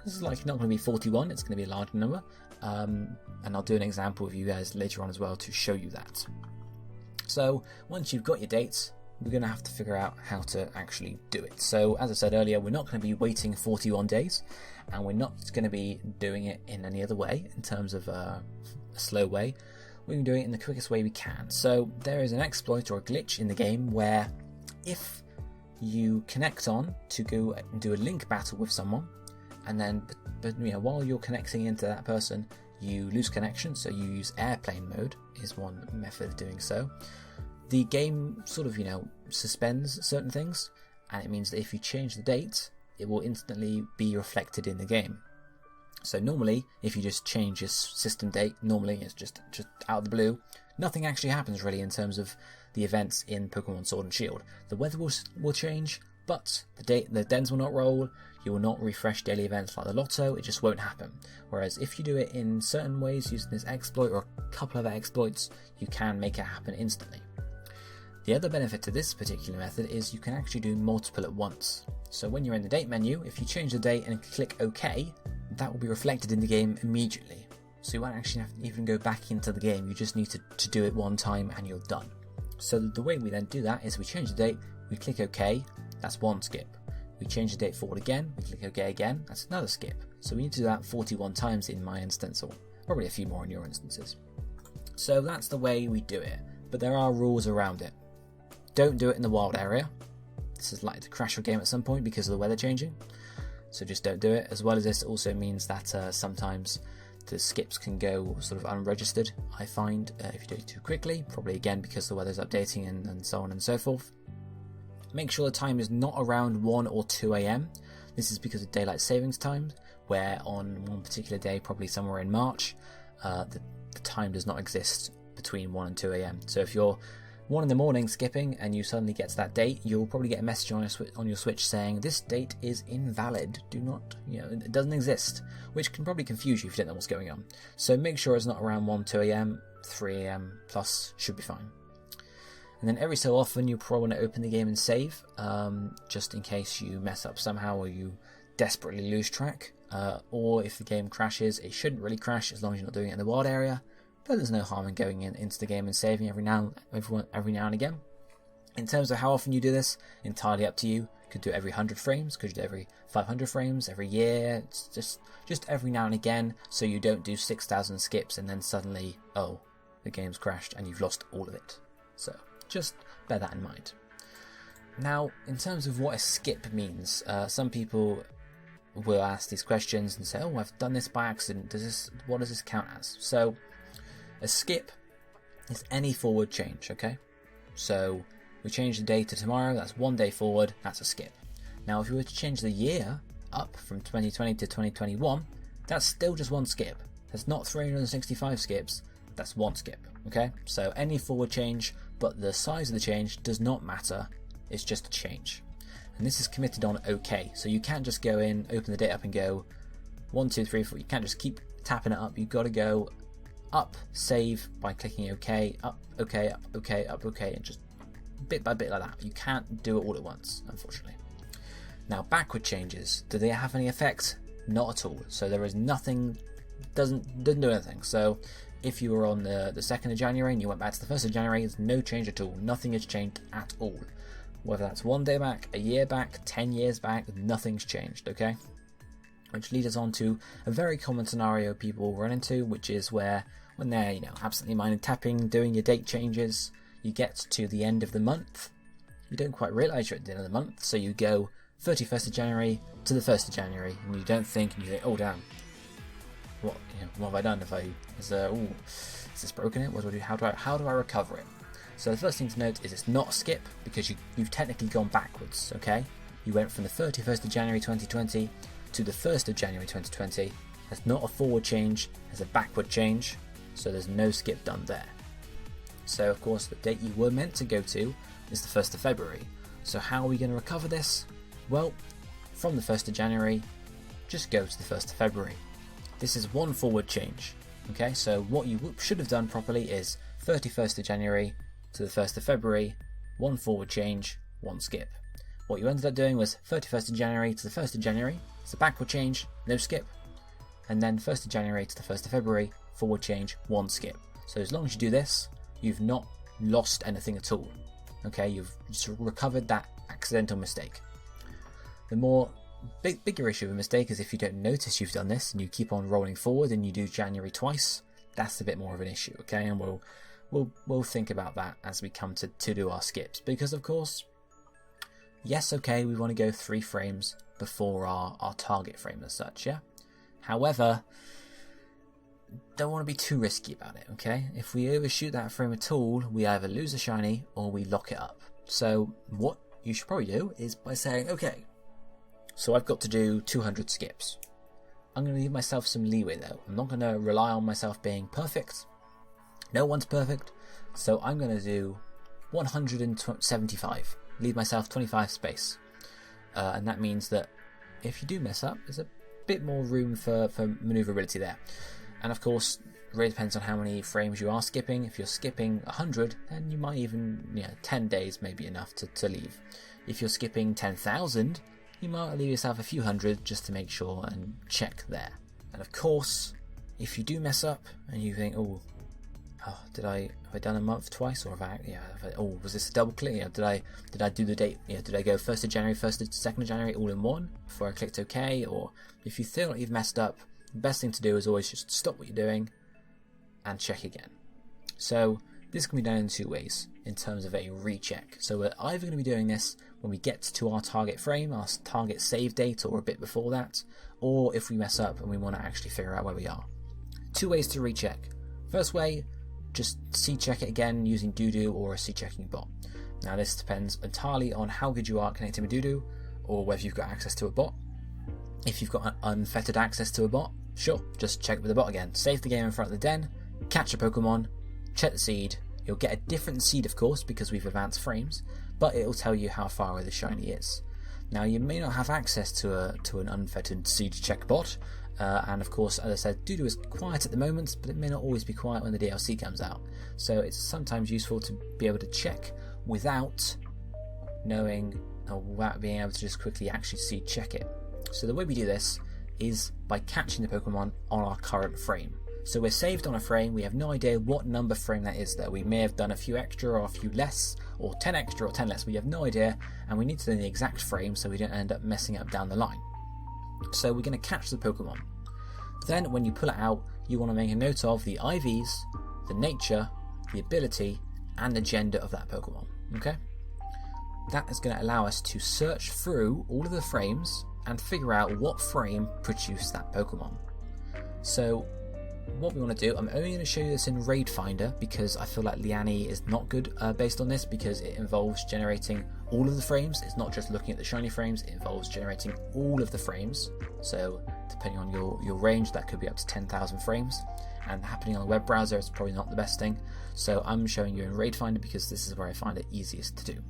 this is likely not going to be 41, it's going to be a larger number, and I'll do an example with you guys later on as well to show you that. So once you've got your dates, we're going to have to figure out how to actually do it. So as I said earlier, we're not going to be waiting 41 days, and we're not going to be doing it in any other way in terms of a slow way. We're going to be doing it in the quickest way we can. So there is an exploit or a glitch in the game where if you connect on to go and do a link battle with someone, and then while you're connecting into that person, you lose connection, so you use airplane mode is one method of doing so. The game sort of suspends certain things, and it means that if you change the date, it will instantly be reflected in the game. So normally, if you just change your system date, normally it's just out of the blue, nothing actually happens really in terms of the events in Pokemon Sword and Shield. The weather will change, but the dens will not roll, you will not refresh daily events like the Lotto, it just won't happen. Whereas if you do it in certain ways using this exploit or a couple of exploits, you can make it happen instantly. The other benefit to this particular method is you can actually do multiple at once. So when you're in the date menu, if you change the date and click OK, that will be reflected in the game immediately. So you won't actually have to even go back into the game, you just need to do it one time and you're done. So the way we then do that is we change the date, we click OK, that's one skip. We change the date forward again, we click OK again, that's another skip. So we need to do that 41 times in my instance, or probably a few more in your instances. So that's the way we do it, but there are rules around it. Don't do it in the wild area. This is likely to crash your game at some point because of the weather changing, so just don't do it. As well as this also means that sometimes the skips can go sort of unregistered, I find, if you do it too quickly, probably again because the weather's updating and so on and so forth. Make sure the time is not around 1 or 2 AM. This is because of daylight savings time, where on one particular day, probably somewhere in March, the time does not exist between 1 and 2 AM. So if you're 1 in the morning skipping and you suddenly get to that date, you'll probably get a message on your Switch saying this date is invalid. Do not, it doesn't exist, which can probably confuse you if you don't know what's going on. So make sure it's not around 1, 2 AM, 3 AM plus should be fine. And then every so often you probably want to open the game and save, just in case you mess up somehow or you desperately lose track. Or if the game crashes, it shouldn't really crash as long as you're not doing it in the wild area. But there's no harm in going into the game and saving every now and again. In terms of how often you do this, entirely up to you. You could do it every 100 frames, could you do it every 500 frames, every year. It's just every now and again, so you don't do 6,000 skips and then suddenly, oh, the game's crashed and you've lost all of it. So just bear that in mind. Now, in terms of what a skip means, some people will ask these questions and say, oh, I've done this by accident. What does this count as? So a skip is any forward change, okay? So we change the day to tomorrow, that's 1 day forward, that's a skip. Now if we were to change the year up from 2020 to 2021, that's still just one skip. That's not 365 skips, that's one skip, okay? So any forward change, but the size of the change does not matter, it's just a change. And this is committed on OK, so you can't just go in, open the date up and go 1, 2, 3, 4, you can't just keep tapping it up, you've got to go up, save by clicking OK, up, OK, up, OK, up, OK, and just bit by bit like that. You can't do it all at once, unfortunately. Now, backward changes, do they have any effect? Not at all. So there is nothing, doesn't do anything. So if you were on the 2nd of January and you went back to the 1st of January, there's no change at all. Nothing has changed at all. Whether that's 1 day back, a year back, 10 years back, nothing's changed, okay? Which leads us on to a very common scenario people run into, which is where when they're, absently minded tapping, doing your date changes, you get to the end of the month, you don't quite realise you're at the end of the month, so you go 31st of January to the 1st of January, and you don't think, and you think, oh damn, what have I done? Is this broken it? What do I do? How do I recover it? So the first thing to note is it's not a skip, because you've technically gone backwards, okay? You went from the 31st of January 2020 to the 1st of January 2020. That's not a forward change, it's a backward change, so there's no skip done there. So of course the date you were meant to go to is the 1st of February. So how are we going to recover this? Well, from the 1st of January, just go to the 1st of February. This is one forward change. Okay, so what you should have done properly is 31st of January to the 1st of February, one forward change, one skip. What you ended up doing was 31st of January to the 1st of January, it's a backward change, no skip. And then 1st of January to the 1st of February, forward change, one skip. So as long as you do this, you've not lost anything at all. Okay, you've just recovered that accidental mistake. The more bigger issue of a mistake is if you don't notice you've done this and you keep on rolling forward and you do January twice, that's a bit more of an issue, okay? And we'll think about that as we come to do our skips, because of course, yes, okay, we want to go 3 frames before our target frame as such, yeah? However, don't want to be too risky about it, okay? If we overshoot that frame at all, we either lose a shiny or we lock it up. So what you should probably do is by saying, okay, so I've got to do 200 skips. I'm going to give myself some leeway though. I'm not going to rely on myself being perfect. No one's perfect. So I'm going to do 175. Leave myself 25 space. And that means that if you do mess up, there's a bit more room for maneuverability there. And of course, it really depends on how many frames you are skipping. If you're skipping 100, then you might even, 10 days may be enough to leave. If you're skipping 10,000, you might leave yourself a few hundred just to make sure and check there. And of course, if you do mess up and you think, oh, Oh, have I done a month twice, or oh, was this a double click? Did I do the date? Did I go 1st of January, 2nd of January all in one before I clicked OK? Or if you feel like you've messed up, the best thing to do is always just stop what you're doing and check again. So this can be done in 2 ways in terms of a recheck. So we're either going to be doing this when we get to our target frame, our target save date, or a bit before that, or if we mess up and we want to actually figure out where we are. 2 ways to recheck. First way, just check it again using Doodoo or a checking bot. Now this depends entirely on how good you are connecting with Doodoo, or whether you've got access to a bot. If you've got unfettered access to a bot, sure, just check with the bot again. Save the game in front of the den, catch a Pokemon, check the seed. You'll get a different seed, of course, because we've advanced frames, but it'll tell you how far away the shiny is. Now you may not have access to an unfettered seed check bot, and of course, as I said, Doodoo is quiet at the moment, but it may not always be quiet when the DLC comes out. So it's sometimes useful to be able to check without knowing, or without being able to just quickly actually seed check it. So the way we do this is by catching the Pokemon on our current frame. So we're saved on a frame, we have no idea what number frame that is there. We may have done a few extra or a few less, or 10 extra or 10 less, we have no idea, and we need to know the exact frame so we don't end up messing up down the line. So we're going to catch the Pokemon. Then when you pull it out, you want to make a note of the IVs, the nature, the ability, and the gender of that Pokemon. Okay? That is going to allow us to search through all of the frames and figure out what frame produced that Pokemon. So what we want to do, I'm only going to show you this in Raid Finder because I feel like Liani is not good based on this, because it involves generating all of the frames. It's not just looking at the shiny frames, it involves generating all of the frames. So depending on your range, that could be up to 10,000 frames, and happening on a web browser is probably not the best thing. So I'm showing you in Raid Finder because this is where I find it easiest to do.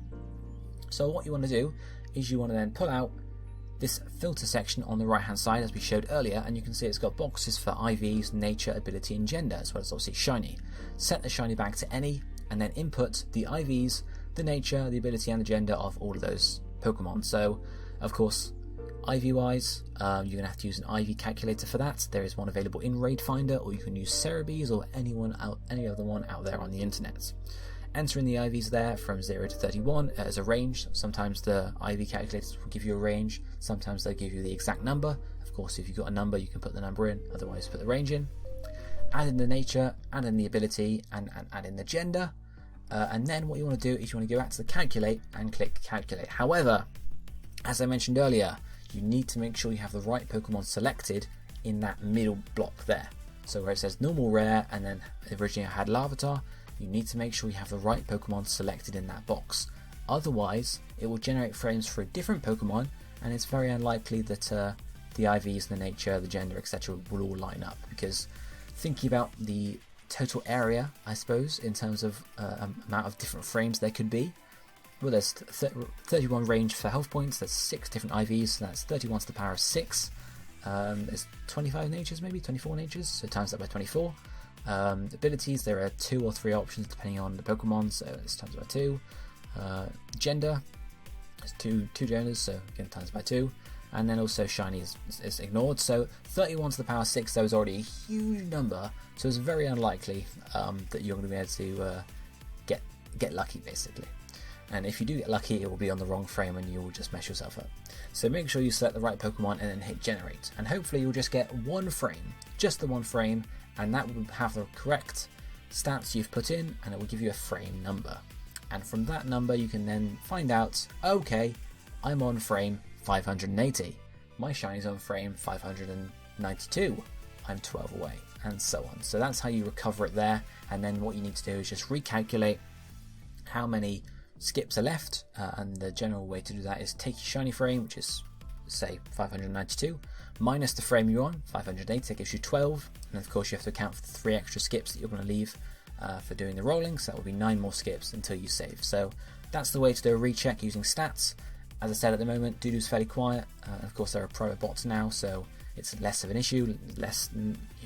So what you want to do is you want to then pull out this filter section on the right hand side as we showed earlier, and you can see it's got boxes for IVs, nature, ability and gender, as well as obviously shiny. Set the shiny back to any, and then input the IVs, the nature, the ability and the gender of all of those Pokemon. So of course, IV wise, you're going to have to use an IV calculator for that. There is one available in Raid Finder, or you can use Cerebees or any other one out there on the internet. Entering the IVs there from 0 to 31 as a range. Sometimes the IV calculators will give you a range, sometimes they'll give you the exact number. Of course, if you've got a number, you can put the number in, otherwise put the range in. Add in the nature, add in the ability, and add in the gender. And then what you want to do is you want to go back to the calculate and click calculate. However, as I mentioned earlier, you need to make sure you have the right Pokemon selected in that middle block there. So where it says normal rare, and then originally I had Larvitar, you need to make sure you have the right Pokemon selected in that box. Otherwise, it will generate frames for a different Pokemon, and it's very unlikely that the IVs, the nature, the gender, etc. will all line up. Because thinking about the total area, I suppose, in terms of amount of different frames there could be, well, there's 31 range for health points, there's 6 different IVs, so that's 31 to the power of 6. There's 25 natures, maybe 24 natures, so times that by 24. Abilities, there are 2 or 3 options depending on the Pokemon, so it's times by 2. Gender, there's two genders, so again times by 2. And then also shiny is ignored, so 31 to the power 6 though is already a huge number, so it's very unlikely that you're going to be able to get lucky basically. And if you do get lucky, it will be on the wrong frame and you will just mess yourself up. So make sure you select the right Pokemon and then hit generate, and hopefully you'll just get one frame, just the one frame, and that will have the correct stats you've put in, and it will give you a frame number. And from that number you can then find out, okay, I'm on frame 580, my shiny's on frame 592, I'm 12 away, and so on. So that's how you recover it there, and then what you need to do is just recalculate how many skips are left, and the general way to do that is take your shiny frame, which is say 592, minus the frame you're on, 580, that gives you 12, and of course you have to account for the 3 extra skips that you're going to leave for doing the rolling, so that will be 9 more skips until you save. So that's the way to do a recheck using stats. As I said, at the moment Doodoo's fairly quiet, of course there are private bots now, so it's less of an issue, less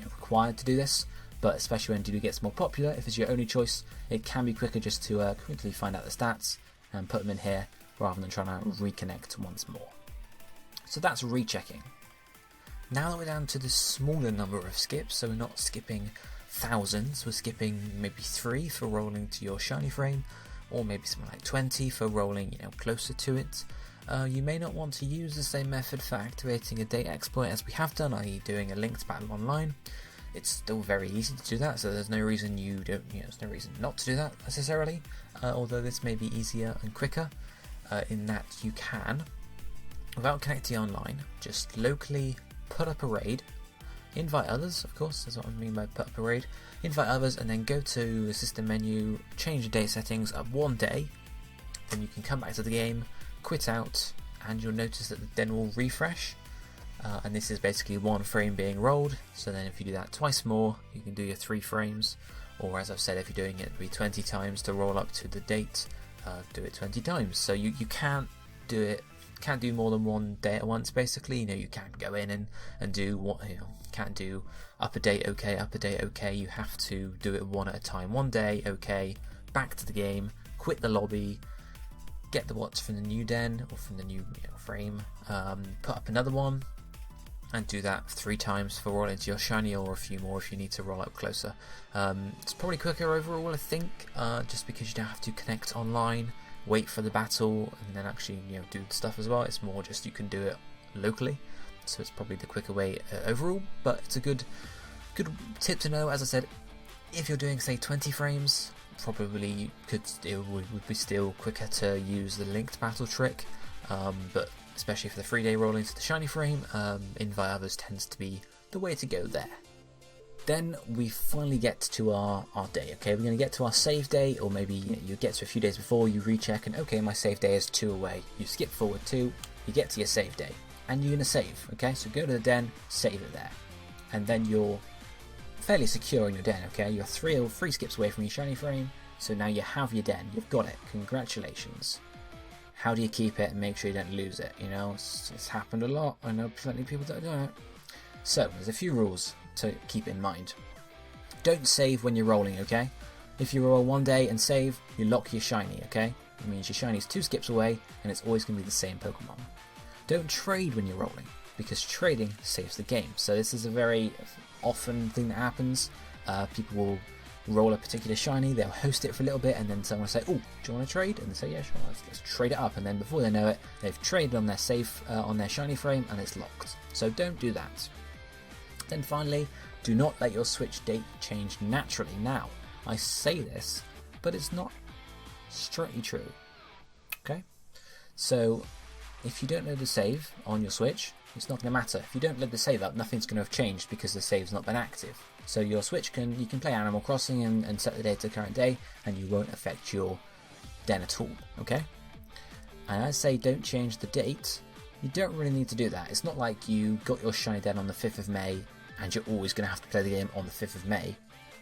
required to do this, but especially when Doodoo gets more popular, if it's your only choice, it can be quicker just to quickly find out the stats and put them in here rather than trying to reconnect once more. So that's rechecking. Now that we're down to the smaller number of skips, so we're not skipping thousands, we're skipping maybe 3 for rolling to your shiny frame, or maybe something like 20 for rolling, closer to it. You may not want to use the same method for activating a date exploit as we have done, i.e. doing a linked battle online. It's still very easy to do that, so there's no reason there's no reason not to do that necessarily, although this may be easier and quicker, in that you can, without connecting online, just locally put up a raid, invite others, of course, that's what I mean by put up a raid, invite others, and then go to the system menu, change the date settings up 1 day, then you can come back to the game, quit out, and you'll notice that the den will refresh. And this is basically 1 frame being rolled, so then if you do that twice more, you can do your 3 frames, or as I've said, if you're doing it, it'll be 20 times to roll up to the date, do it 20 times. So you can't do more than 1 day at once, basically. You can't go in and do what, can't do up a date, okay, up a date, okay. You have to do it 1 at a time. 1 day, okay, back to the game, quit the lobby, get the watts from the new den, or from the new frame, put up another one, and do that 3 times for rolling into your shiny, or a few more if you need to roll up closer. It's probably quicker overall, I think, just because you don't have to connect online, wait for the battle, and then actually do the stuff as well. It's more just you can do it locally, so it's probably the quicker way overall. But it's a good tip to know. As I said, if you're doing say 20 frames, probably would be still quicker to use the linked battle trick, but especially for the 3-day roll into the shiny frame, invite others tends to be the way to go there. Then we finally get to our day, okay? We're going to get to our save day, or maybe you get to a few days before, you recheck, and okay, my save day is 2 away. You skip forward 2, you get to your save day, and you're going to save, okay? So go to the den, save it there, and then you're fairly secure in your den, okay? You're 3 skips away from your shiny frame, so now you have your den, you've got it, congratulations. How do you keep it and make sure you don't lose it? It's happened a lot. I know plenty of people that do it. So there's a few rules to keep in mind. Don't save when you're rolling, okay? If you roll 1 day and save, you lock your shiny, okay? It means your shiny is 2 skips away, and it's always going to be the same Pokemon. Don't trade when you're rolling, because trading saves the game. So this is a very often thing that happens. People will roll a particular shiny, they'll host it for a little bit, and then someone will say, oh, do you want to trade? And they say, yeah, sure, let's trade it up. And then before they know it, they've traded on their save, on their shiny frame, and it's locked. So don't do that. Then finally, do not let your switch date change naturally. Now, I say this, but it's not strictly true. Okay? So, if you don't load the save on your Switch, it's not going to matter. If you don't load the save up, nothing's going to have changed because the save's not been active. So your Switch you can play Animal Crossing and set the date to the current day, and you won't affect your den at all, okay? And I say don't change the date. You don't really need to do that. It's not like you got your shiny den on the 5th of May and you're always going to have to play the game on the 5th of May.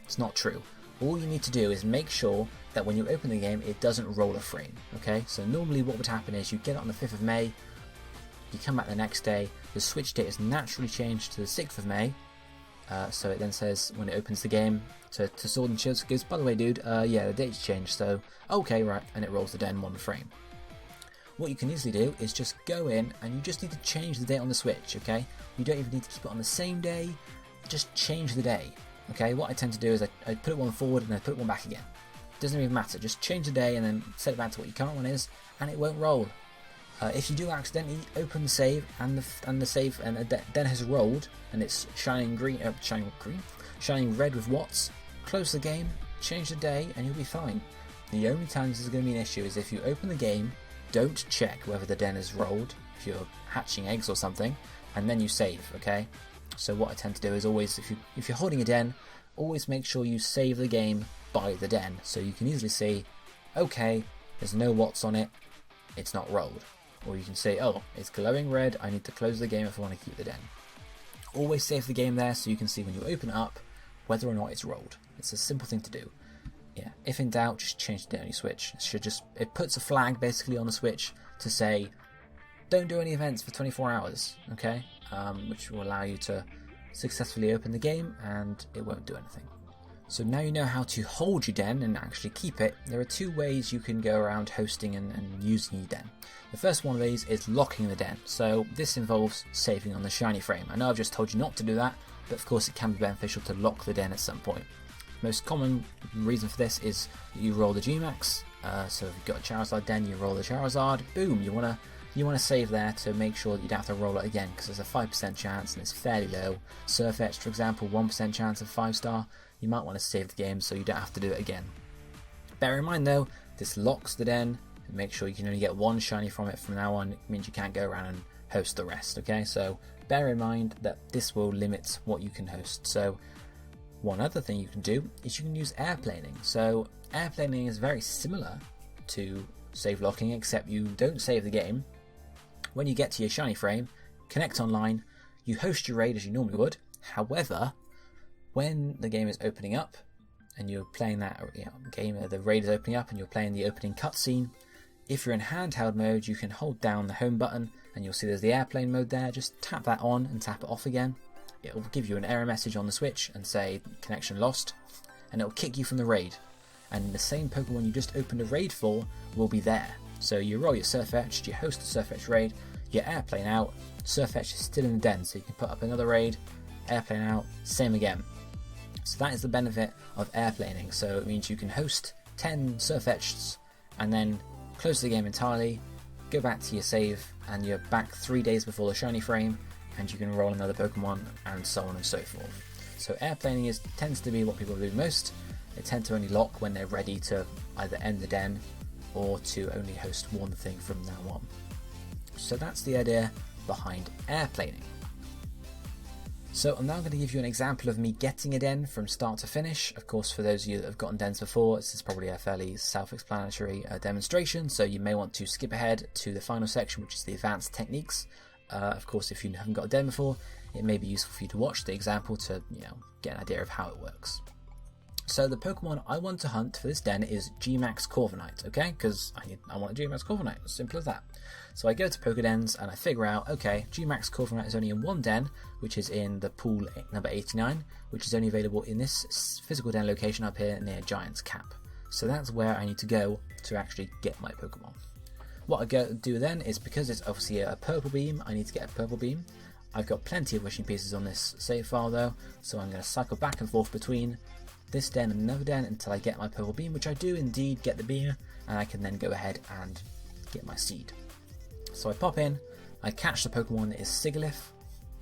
It's not true. All you need to do is make sure that when you open the game, it doesn't roll a frame, okay? So normally what would happen is you get it on the 5th of May, you come back the next day, the Switch date is naturally changed to the 6th of May, so it then says, when it opens the game, to Sword and Shield, it goes, by the way dude, yeah, the date's changed, so okay, right, and it rolls the den 1 frame. What you can easily do is just go in, and you just need to change the date on the Switch, okay? You don't even need to keep it on the same day, just change the day, okay? What I tend to do is I put it 1 forward and I put it 1 back again. Doesn't even matter, just change the day and then set it back to what your current one is, and it won't roll. If you do accidentally open the save and the save and the den has rolled and it's shining red with watts, close the game, change the day, and you'll be fine. The only time this is going to be an issue is if you open the game, don't check whether the den has rolled, if you're hatching eggs or something, and then you save, okay? So what I tend to do is always, if you're holding a den, always make sure you save the game by the den, so you can easily see, okay, there's no watts on it, it's not rolled. Or you can say, oh, it's glowing red, I need to close the game if I want to keep the den. Always save the game there so you can see when you open it up whether or not it's rolled. It's a simple thing to do. Yeah, if in doubt, just change the date on your Switch. It puts a flag basically on the Switch to say, don't do any events for 24 hours, okay? Which will allow you to successfully open the game and it won't do anything. So now you know how to hold your den and actually keep it. There are 2 ways you can go around hosting and using your den. The first one of these is locking the den. So this involves saving on the shiny frame. I know I've just told you not to do that, but of course it can be beneficial to lock the den at some point. most common reason for this is you roll the Gmax. So if you've got a Charizard den, you roll the Charizard. Boom! You wanna save there to make sure that you don't have to roll it again, because there's a 5% chance and it's fairly low. SwSh, for example, 1% chance of 5-star. You might want to save the game so you don't have to do it again. Bear in mind though, this locks the den. Make sure you can only get one shiny from it from now on. It means you can't go around and host the rest. Okay, so bear in mind that this will limit what you can host. So one other thing you can do is you can use airplaning. So airplaning is very similar to save locking, except you don't save the game. When you get to your shiny frame, connect online, you host your raid as you normally would. However, when the game is opening up and you're playing that game, the raid is opening up and you're playing the opening cutscene, if you're in handheld mode, you can hold down the home button and you'll see there's the airplane mode there. Just tap that on and tap it off again. It will give you an error message on the Switch and say connection lost, and it will kick you from the raid. And the same Pokemon you just opened a raid for will be there. So you roll your SwSh, you host the SwSh raid, your airplane out, SwSh is still in the den, so you can put up another raid, airplane out, same again. So that is the benefit of airplaning. So it means you can host 10 SwShs and then close the game entirely, go back to your save, and you're back 3 days before the shiny frame, and you can roll another Pokemon, and so on and so forth. So airplaning tends to be what people do most. They tend to only lock when they're ready to either end the den or to only host one thing from now on. So that's the idea behind airplaning. So I'm now going to give you an example of me getting a den from start to finish. Of course, for those of you that have gotten dens before, this is probably a fairly self-explanatory demonstration, so you may want to skip ahead to the final section, which is the advanced techniques. Of course, if you haven't got a den before, it may be useful for you to watch the example to get an idea of how it works. So the Pokemon I want to hunt for this den is Gmax Corviknight, okay? Because I want a Gmax Corviknight, as simple as that. So I go to Pokedens and I figure out, okay, Gmax Corviknight is only in one den, which is in the pool number 89, which is only available in this physical den location up here near Giant's Cap. So that's where I need to go to actually get my Pokemon. What I do then is, because it's obviously a purple beam, I need to get a purple beam. I've got plenty of wishing pieces on this save file though, so I'm going to cycle back and forth between this den and another den until I get my purple beam, which I do indeed get the beam, and I can then go ahead and get my seed. So I pop in, I catch the Pokemon that is Sigilyph,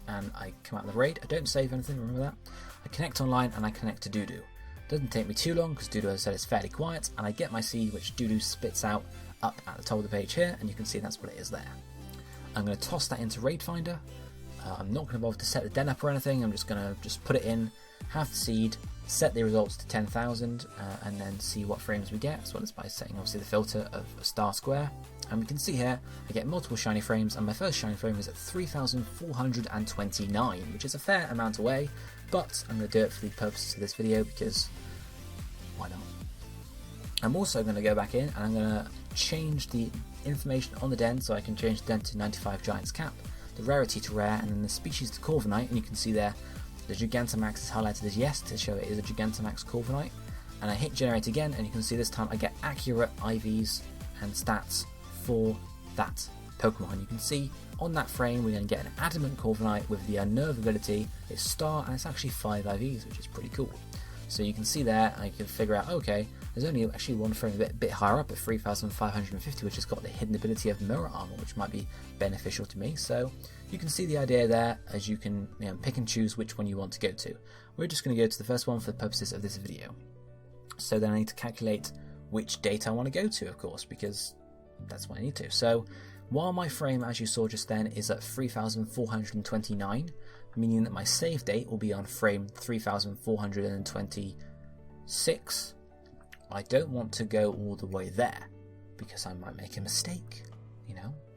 and I come out of the raid. I don't save anything, remember that. I connect online and I connect to Doodoo. Doesn't take me too long because Doodoo, as I said, is fairly quiet, and I get my seed, which Doodoo spits out up at the top of the page here, and you can see that's what it is there. I'm going to toss that into Raid Finder. I'm not going to bother to set the den up or anything. I'm just going to put it in, have the seed, set the results to 10,000, and then see what frames we get, as well as by setting obviously the filter of a star square. And we can see here I get multiple shiny frames, and my first shiny frame is at 3,429, which is a fair amount away, but I'm going to do it for the purposes of this video because why not? I'm also going to go back in and I'm going to change the information on the den, so I can change the den to 95 Giant's Cap, the rarity to rare, and then the species to Corviknight, and you can see there the Gigantamax is highlighted as yes to show it is a Gigantamax Corviknight. And I hit generate again, and you can see this time I get accurate IVs and stats for that Pokemon. You can see on that frame we're going to get an Adamant Corviknight with the Unnerve ability. It's star, and it's actually 5 IVs, which is pretty cool. So you can see there, I can figure out, okay, there's only actually one frame a bit higher up at 3,550, which has got the hidden ability of Mirror Armor, which might be beneficial to me. So you can see the idea there, as you can pick and choose which one you want to go to. We're just going to go to the first one for the purposes of this video. So then I need to calculate which date I want to go to, of course, because that's what I need to. So while my frame, as you saw just then, is at 3,429, meaning that my save date will be on frame 3,426, I don't want to go all the way there because I might make a mistake,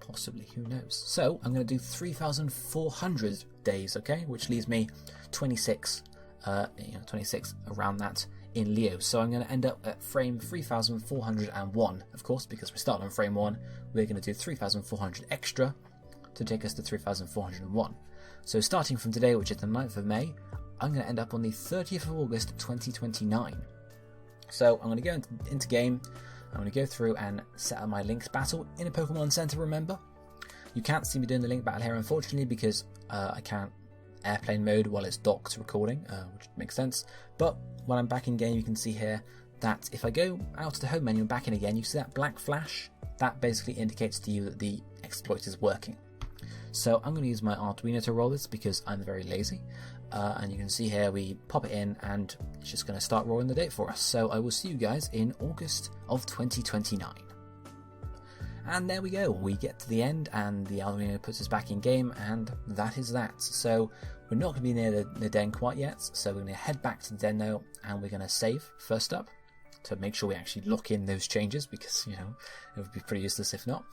possibly, who knows. So I'm going to do 3,400 days, okay, which leaves me 26 around that in Leo. So I'm going to end up at frame 3,401, of course, because we start on frame 1, we're going to do 3,400 extra to take us to 3,401. So starting from today, which is the 9th of May, I'm going to end up on the 30th of August 2029. So I'm going to go into game, I'm going to go through and set up my linked battle in a Pokemon Center, remember. You can't see me doing the linked battle here, unfortunately, because I can't airplane mode while it's docked recording, which makes sense. But when I'm back in game, you can see here that if I go out to the home menu and back in again, you see that black flash. That basically indicates to you that the exploit is working. So I'm going to use my Arduino to roll this because I'm very lazy. And you can see here we pop it in and it's just going to start rolling the date for us. So I will see you guys in August of 2029. And there we go, we get to the end and the Arduino puts us back in game, and that is that. So we're not going to be near the den quite yet, so we're going to head back to the den now and we're going to save first up to make sure we actually lock in those changes, because it would be pretty useless if not.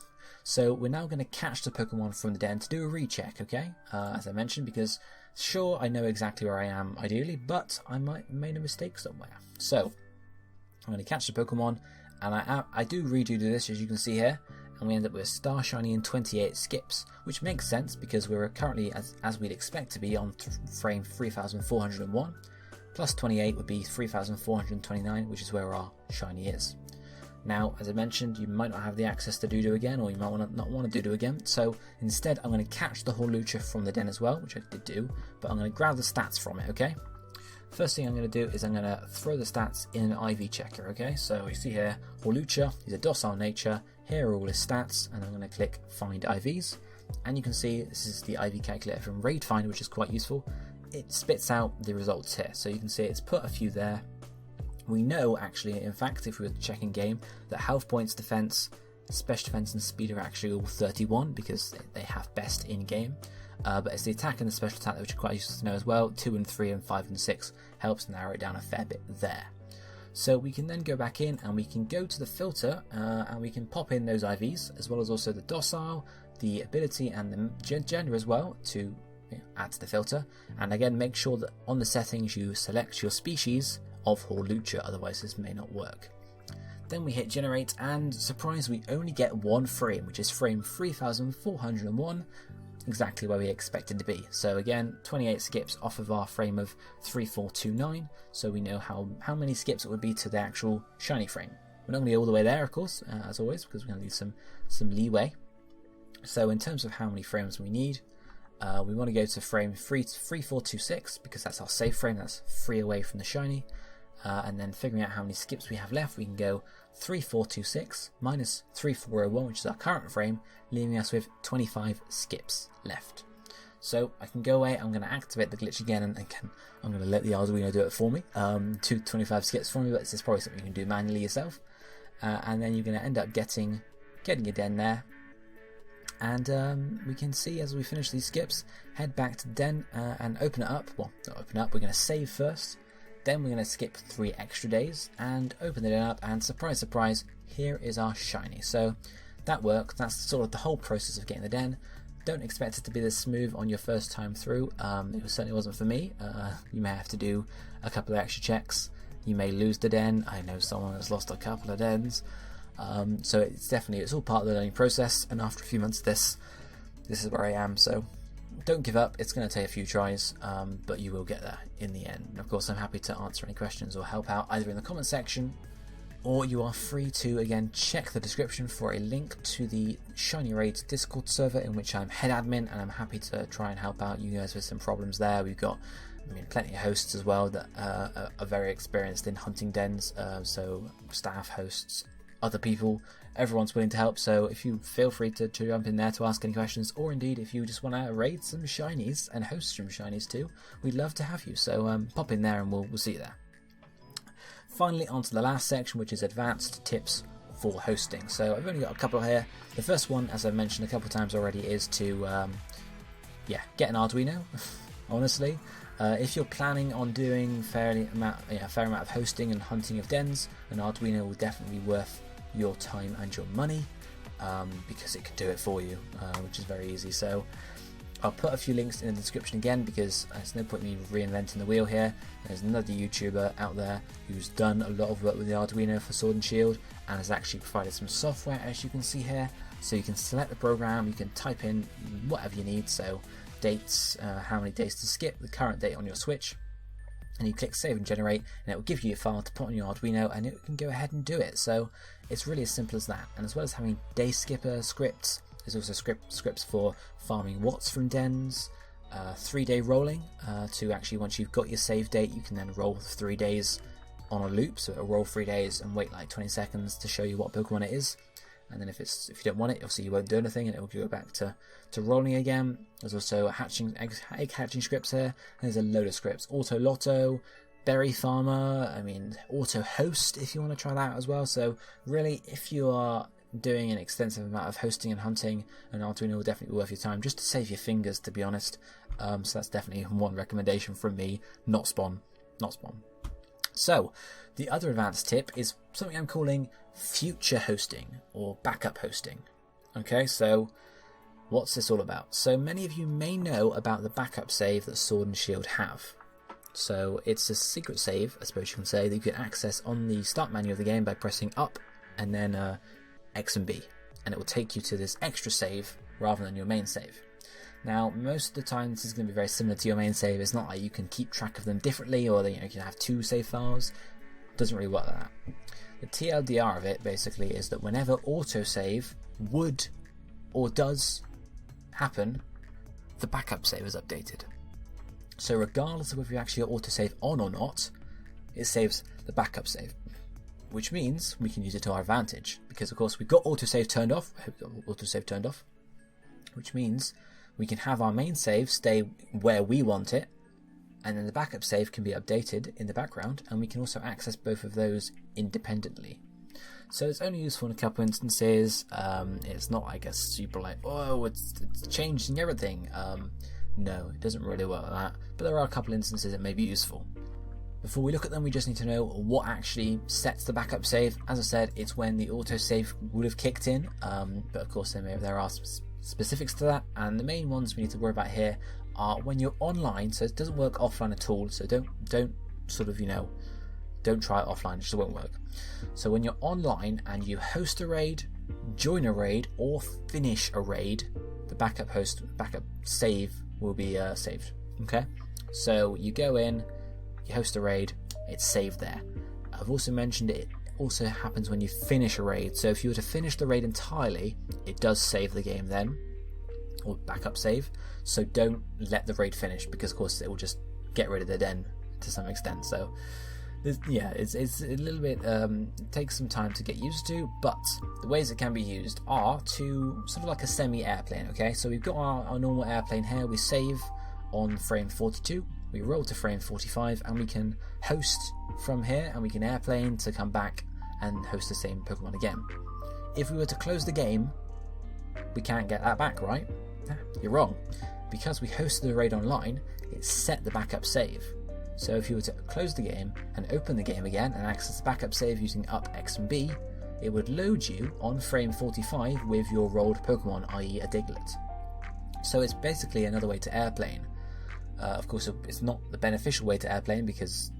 So we're now going to catch the Pokemon from the den to do a recheck, okay? As I mentioned, because sure, I know exactly where I am ideally, but I might have made a mistake somewhere. So I'm going to catch the Pokemon, and I do redo this, as you can see here, and we end up with a Star Shiny and 28 skips, which makes sense because we're currently, as we'd expect to be, on frame 3401, plus 28 would be 3429, which is where our shiny is. Now, as I mentioned, you might not have the access to Doodoo again, or you might not want to Doodoo again, so instead I'm going to catch the Horlucha from the den as well, which I did do, but I'm going to grab the stats from it, okay? First thing I'm going to do is I'm going to throw the stats in an IV checker, okay? So you see here, Horlucha, he's a docile nature, here are all his stats, and I'm going to click Find IVs, and you can see this is the IV calculator from Raid Find, which is quite useful. It spits out the results here, so you can see it's put a few there. We know, actually, in fact, if we were to check in game, that health points, defense, special defense, and speed are actually all 31 because they have best in game. But it's the attack and the special attack which are quite useful to know as well. 2 and 3 and 5 and 6 helps narrow it down a fair bit there. So we can then go back in and we can go to the filter and we can pop in those IVs, as well as also the docile, the ability, and the gender as well to add to the filter. And again, make sure that on the settings you select your species of Horlucha, otherwise this may not work. Then we hit generate, and surprise, we only get one frame, which is frame 3401, exactly where we expected to be. So again, 28 skips off of our frame of 3429, so we know how many skips it would be to the actual shiny frame. We're not going to be all the way there, of course, as always, because we're going to need some leeway. So in terms of how many frames we need, we want to go to frame 3426, because that's our safe frame, that's 3 away from the shiny. And then figuring out how many skips we have left, we can go 3426 minus 3401, which is our current frame, leaving us with 25 skips left. So I can go away, I'm going to activate the glitch again, and I'm going to let the Arduino do it for me. 25 skips for me, but this is probably something you can do manually yourself. And then you're going to end up getting your den there. And we can see as we finish these skips, head back to the den and open it up. Well, not open it up, we're going to save first. Then we're going to skip 3 extra days and open it up, and surprise, surprise, here is our shiny. So that worked. That's sort of the whole process of getting the den. Don't expect it to be this smooth on your first time through. It certainly wasn't for me. You may have to do a couple of extra checks. You may lose the den. I know someone that's lost a couple of dens. So it's all part of the learning process, and after a few months of this is where I am. So don't give up, it's going to take a few tries, but you will get there in the end. And of course, I'm happy to answer any questions or help out either in the comment section, or you are free to, again, check the description for a link to the Shiny Raid Discord server, in which I'm head admin, and I'm happy to try and help out you guys with some problems there. We've got plenty of hosts as well that are very experienced in hunting dens, so staff, hosts, other people, everyone's willing to help. So if you feel free to jump in there to ask any questions, or indeed if you just want to raid some shinies and host some shinies too, we'd love to have you. So pop in there and we'll see you there. Finally, on to the last section, which is advanced tips for hosting. So I've only got a couple here. The first one, as I've mentioned a couple of times already, is to get an Arduino. Honestly, if you're planning on doing a fair amount of hosting and hunting of dens, an Arduino will definitely be worth your time and your money, because it can do it for you, which is very easy. So I'll put a few links in the description again, because there's no point in me reinventing the wheel here. There's another YouTuber out there who's done a lot of work with the Arduino for Sword and Shield, and has actually provided some software, as you can see here. So you can select the program, you can type in whatever you need, so dates, how many days to skip, the current date on your Switch, and you click save and generate, and it will give you a file to put on your Arduino, and it can go ahead and do it. So it's really as simple as that. And as well as having day skipper scripts, there's also scripts for farming watts from dens, 3-day rolling to actually, once you've got your save date, you can then roll 3 days on a loop. So it'll roll 3 days and wait like 20 seconds to show you what Pokemon it is. And then if you don't want it, obviously you won't do anything and it will go back to rolling again. There's also egg hatching scripts here, and there's a load of scripts. Auto Lotto, Berry Farmer, Auto Host if you want to try that as well. So really, if you are doing an extensive amount of hosting and hunting, an Arduino will definitely be worth your time, just to save your fingers, to be honest. So that's definitely one recommendation from me, not Spawn. So the other advanced tip is something I'm calling future hosting or backup hosting. Okay, so what's this all about? So many of you may know about the backup save that Sword and Shield have. So it's a secret save, I suppose you can say, that you can access on the start menu of the game by pressing up and then X and B, and it will take you to this extra save rather than your main save. Now, most of the time this is going to be very similar to your main save. It's not like you can keep track of them differently, or you can have 2 save files. It doesn't really work like that. The TLDR of it basically is that whenever autosave would or does happen, the backup save is updated. So regardless of whether you actually got autosave on or not, it saves the backup save, which means we can use it to our advantage, because of course we've got autosave turned off. I hope we've got autosave turned off, which means we can have our main save stay where we want it, and then the backup save can be updated in the background, and we can also access both of those independently. So it's only useful in a couple instances. It's not like a super it's changing everything. No, it doesn't really work like that, but there are a couple instances it may be useful. Before we look at them, we just need to know what actually sets the backup save. As I said, it's when the autosave would have kicked in, but of course there are specifics to that, and the main ones we need to worry about here are when you're online. So it doesn't work offline at all, so don't try it offline, it just won't work. So when you're online and you host a raid, join a raid, or finish a raid, the backup save will be saved. Okay, so you go in, you host a raid, it's saved there. I've also mentioned it also happens when you finish a raid. So if you were to finish the raid entirely, it does save the game then, or backup save. So don't let the raid finish, because of course it will just get rid of the den to some extent. So it's a little bit it takes some time to get used to, but the ways it can be used are to sort of like a semi-airplane. Okay, so we've got our normal airplane here. We save on frame 42, we roll to frame 45, and we can host from here, and we can airplane to come back and host the same Pokemon again. If we were to close the game, we can't get that back, right? You're wrong. Because we hosted the raid online, it set the backup save. So if you were to close the game and open the game again and access the backup save using up, X and B, it would load you on frame 45 with your rolled Pokemon, i.e. a Diglett. So it's basically another way to airplane. Of course, it's not the beneficial way to airplane, because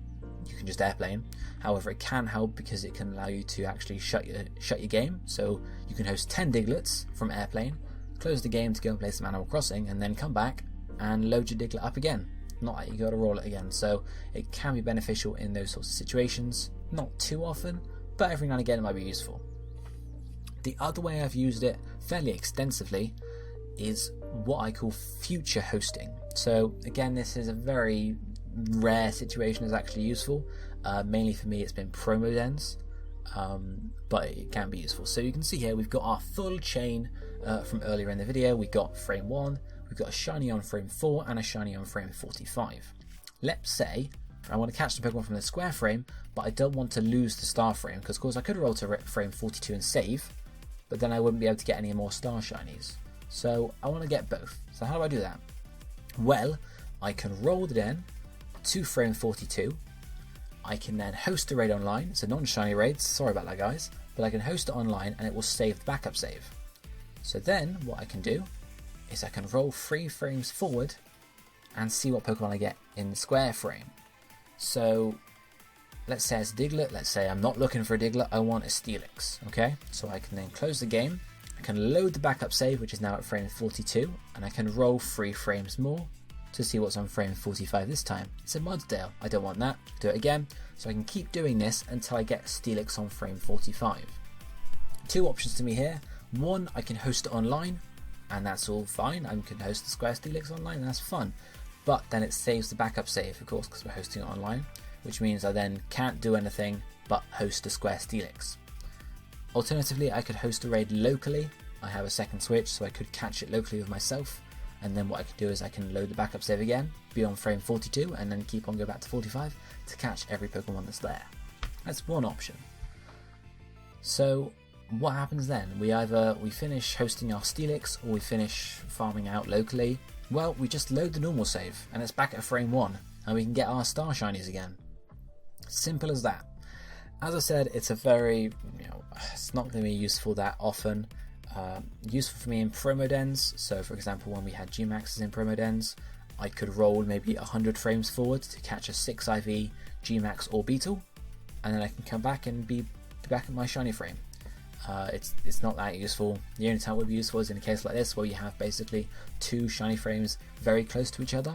you can just airplane. However, it can help because it can allow you to actually shut your game. So you can host 10 Digletts from airplane, close the game to go and play some Animal Crossing, and then come back and load your Diglett up again. Not like you got to roll it again. So it can be beneficial in those sorts of situations. Not too often, but every now and again it might be useful. The other way I've used it fairly extensively is what I call future hosting. So again, this is a very rare situation is actually useful. Mainly for me it's been promo dens, but it can be useful. So you can see here we've got our full chain from earlier in the video. We've got frame 1, we've got a shiny on frame 4 and a shiny on frame 45. Let's say I want to catch the Pokemon from the square frame, but I don't want to lose the star frame, because of course I could roll to frame 42 and save, but then I wouldn't be able to get any more star shinies. So I want to get both. So how do I do that? Well, I can roll the den to frame 42. I can then host a raid online. It's a non-shiny raid, sorry about that guys, but I can host it online and it will save the backup save. So then what I can do is I can roll 3 frames forward and see what Pokemon I get in the square frame. So let's say it's a Diglett, let's say I'm not looking for a Diglett, I want a Steelix, okay? So I can then close the game, I can load the backup save, which is now at frame 42, and I can roll 3 frames more to see what's on frame 45 this time. It's a Mudsdale, I don't want that, do it again, so I can keep doing this until I get Steelix on frame 45. 2 options to me here. One, I can host it online, and that's all fine. I can host the Square Steelix online, and that's fun. But then it saves the backup save, of course, because we're hosting it online, which means I then can't do anything but host a Square Steelix. Alternatively, I could host a raid locally. I have a second switch, so I could catch it locally with myself, and then what I could do is I can load the backup save again, be on frame 42, and then keep on going back to 45 to catch every Pokemon that's there. That's one option. So what happens then? We finish hosting our Steelix, or we finish farming out locally. Well, we just load the normal save, and it's back at frame 1, and we can get our Star Shinies again. Simple as that. As I said, it's a very, it's not going to be useful that often. Useful for me in promo dens, so for example when we had Gmaxes in promo dens, I could roll maybe 100 frames forward to catch a 6 IV Gmax or Beetle, and then I can come back and be back at my shiny frame. It's not that useful. The only time it would be useful is in a case like this where you have basically 2 shiny frames very close to each other,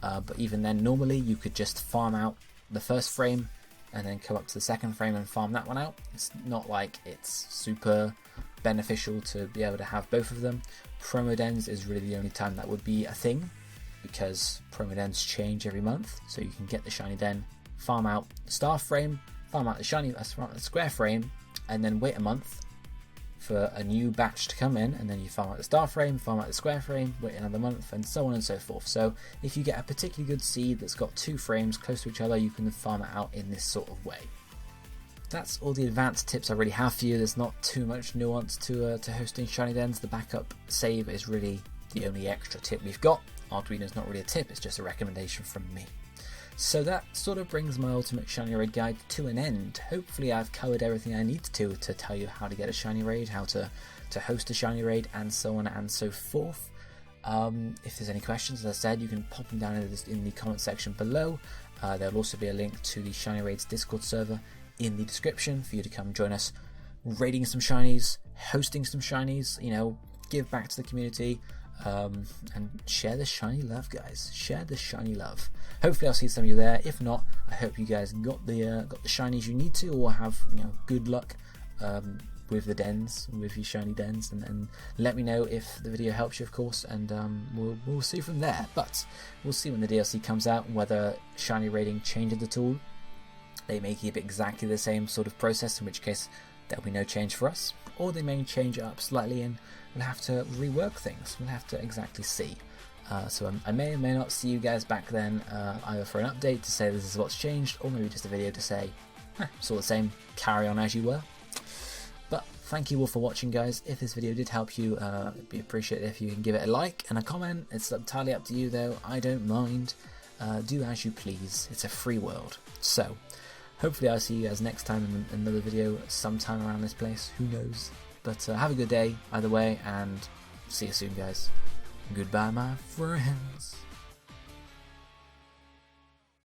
but even then normally you could just farm out the first frame and then come up to the second frame and farm that one out. It's not like it's super beneficial to be able to have both of them. Promo dens is really the only time that would be a thing, because promo dens change every month, so you can get the shiny den, farm out the star frame, farm out the shiny the square frame, and then wait a month for a new batch to come in, and then you farm out the star frame, farm out the square frame, wait another month, and so on and so forth. So if you get a particularly good seed that's got 2 frames close to each other, you can farm it out in this sort of way. That's all the advanced tips I really have for you. There's not too much nuance to hosting shiny dens. The backup save is really the only extra tip we've got. Arduino's not really a tip, it's just a recommendation from me. So that sort of brings my ultimate shiny raid guide to an end. Hopefully I've covered everything I need to tell you how to get a shiny raid, how to host a shiny raid, and so on and so forth. If there's any questions, as I said, you can pop them down in the comment section below. There'll also be a link to the Shiny Raids Discord server in the description for you to come join us, raiding some shinies, hosting some shinies, give back to the community, and share the shiny love, guys. Share the shiny love. Hopefully I'll see some of you there. If not, I hope you guys got the shinies you need to, or have good luck with the dens, with your shiny dens, and let me know if the video helps you, of course, and we'll see from there. But we'll see when the DLC comes out whether shiny raiding changes at all. They may keep exactly the same sort of process, in which case there'll be no change for us, or they may change it up slightly and we'll have to rework things. We'll have to exactly see. So I may or may not see you guys back then, either for an update to say this is what's changed, or maybe just a video to say, it's all the same, carry on as you were. But thank you all for watching, guys. If this video did help you, it'd be appreciated if you can give it a like and a comment. It's entirely up to you though, I don't mind. Do as you please, it's a free world. So hopefully I'll see you guys next time in another video sometime around this place, who knows. But have a good day either way, and see you soon, guys. Goodbye, my friends.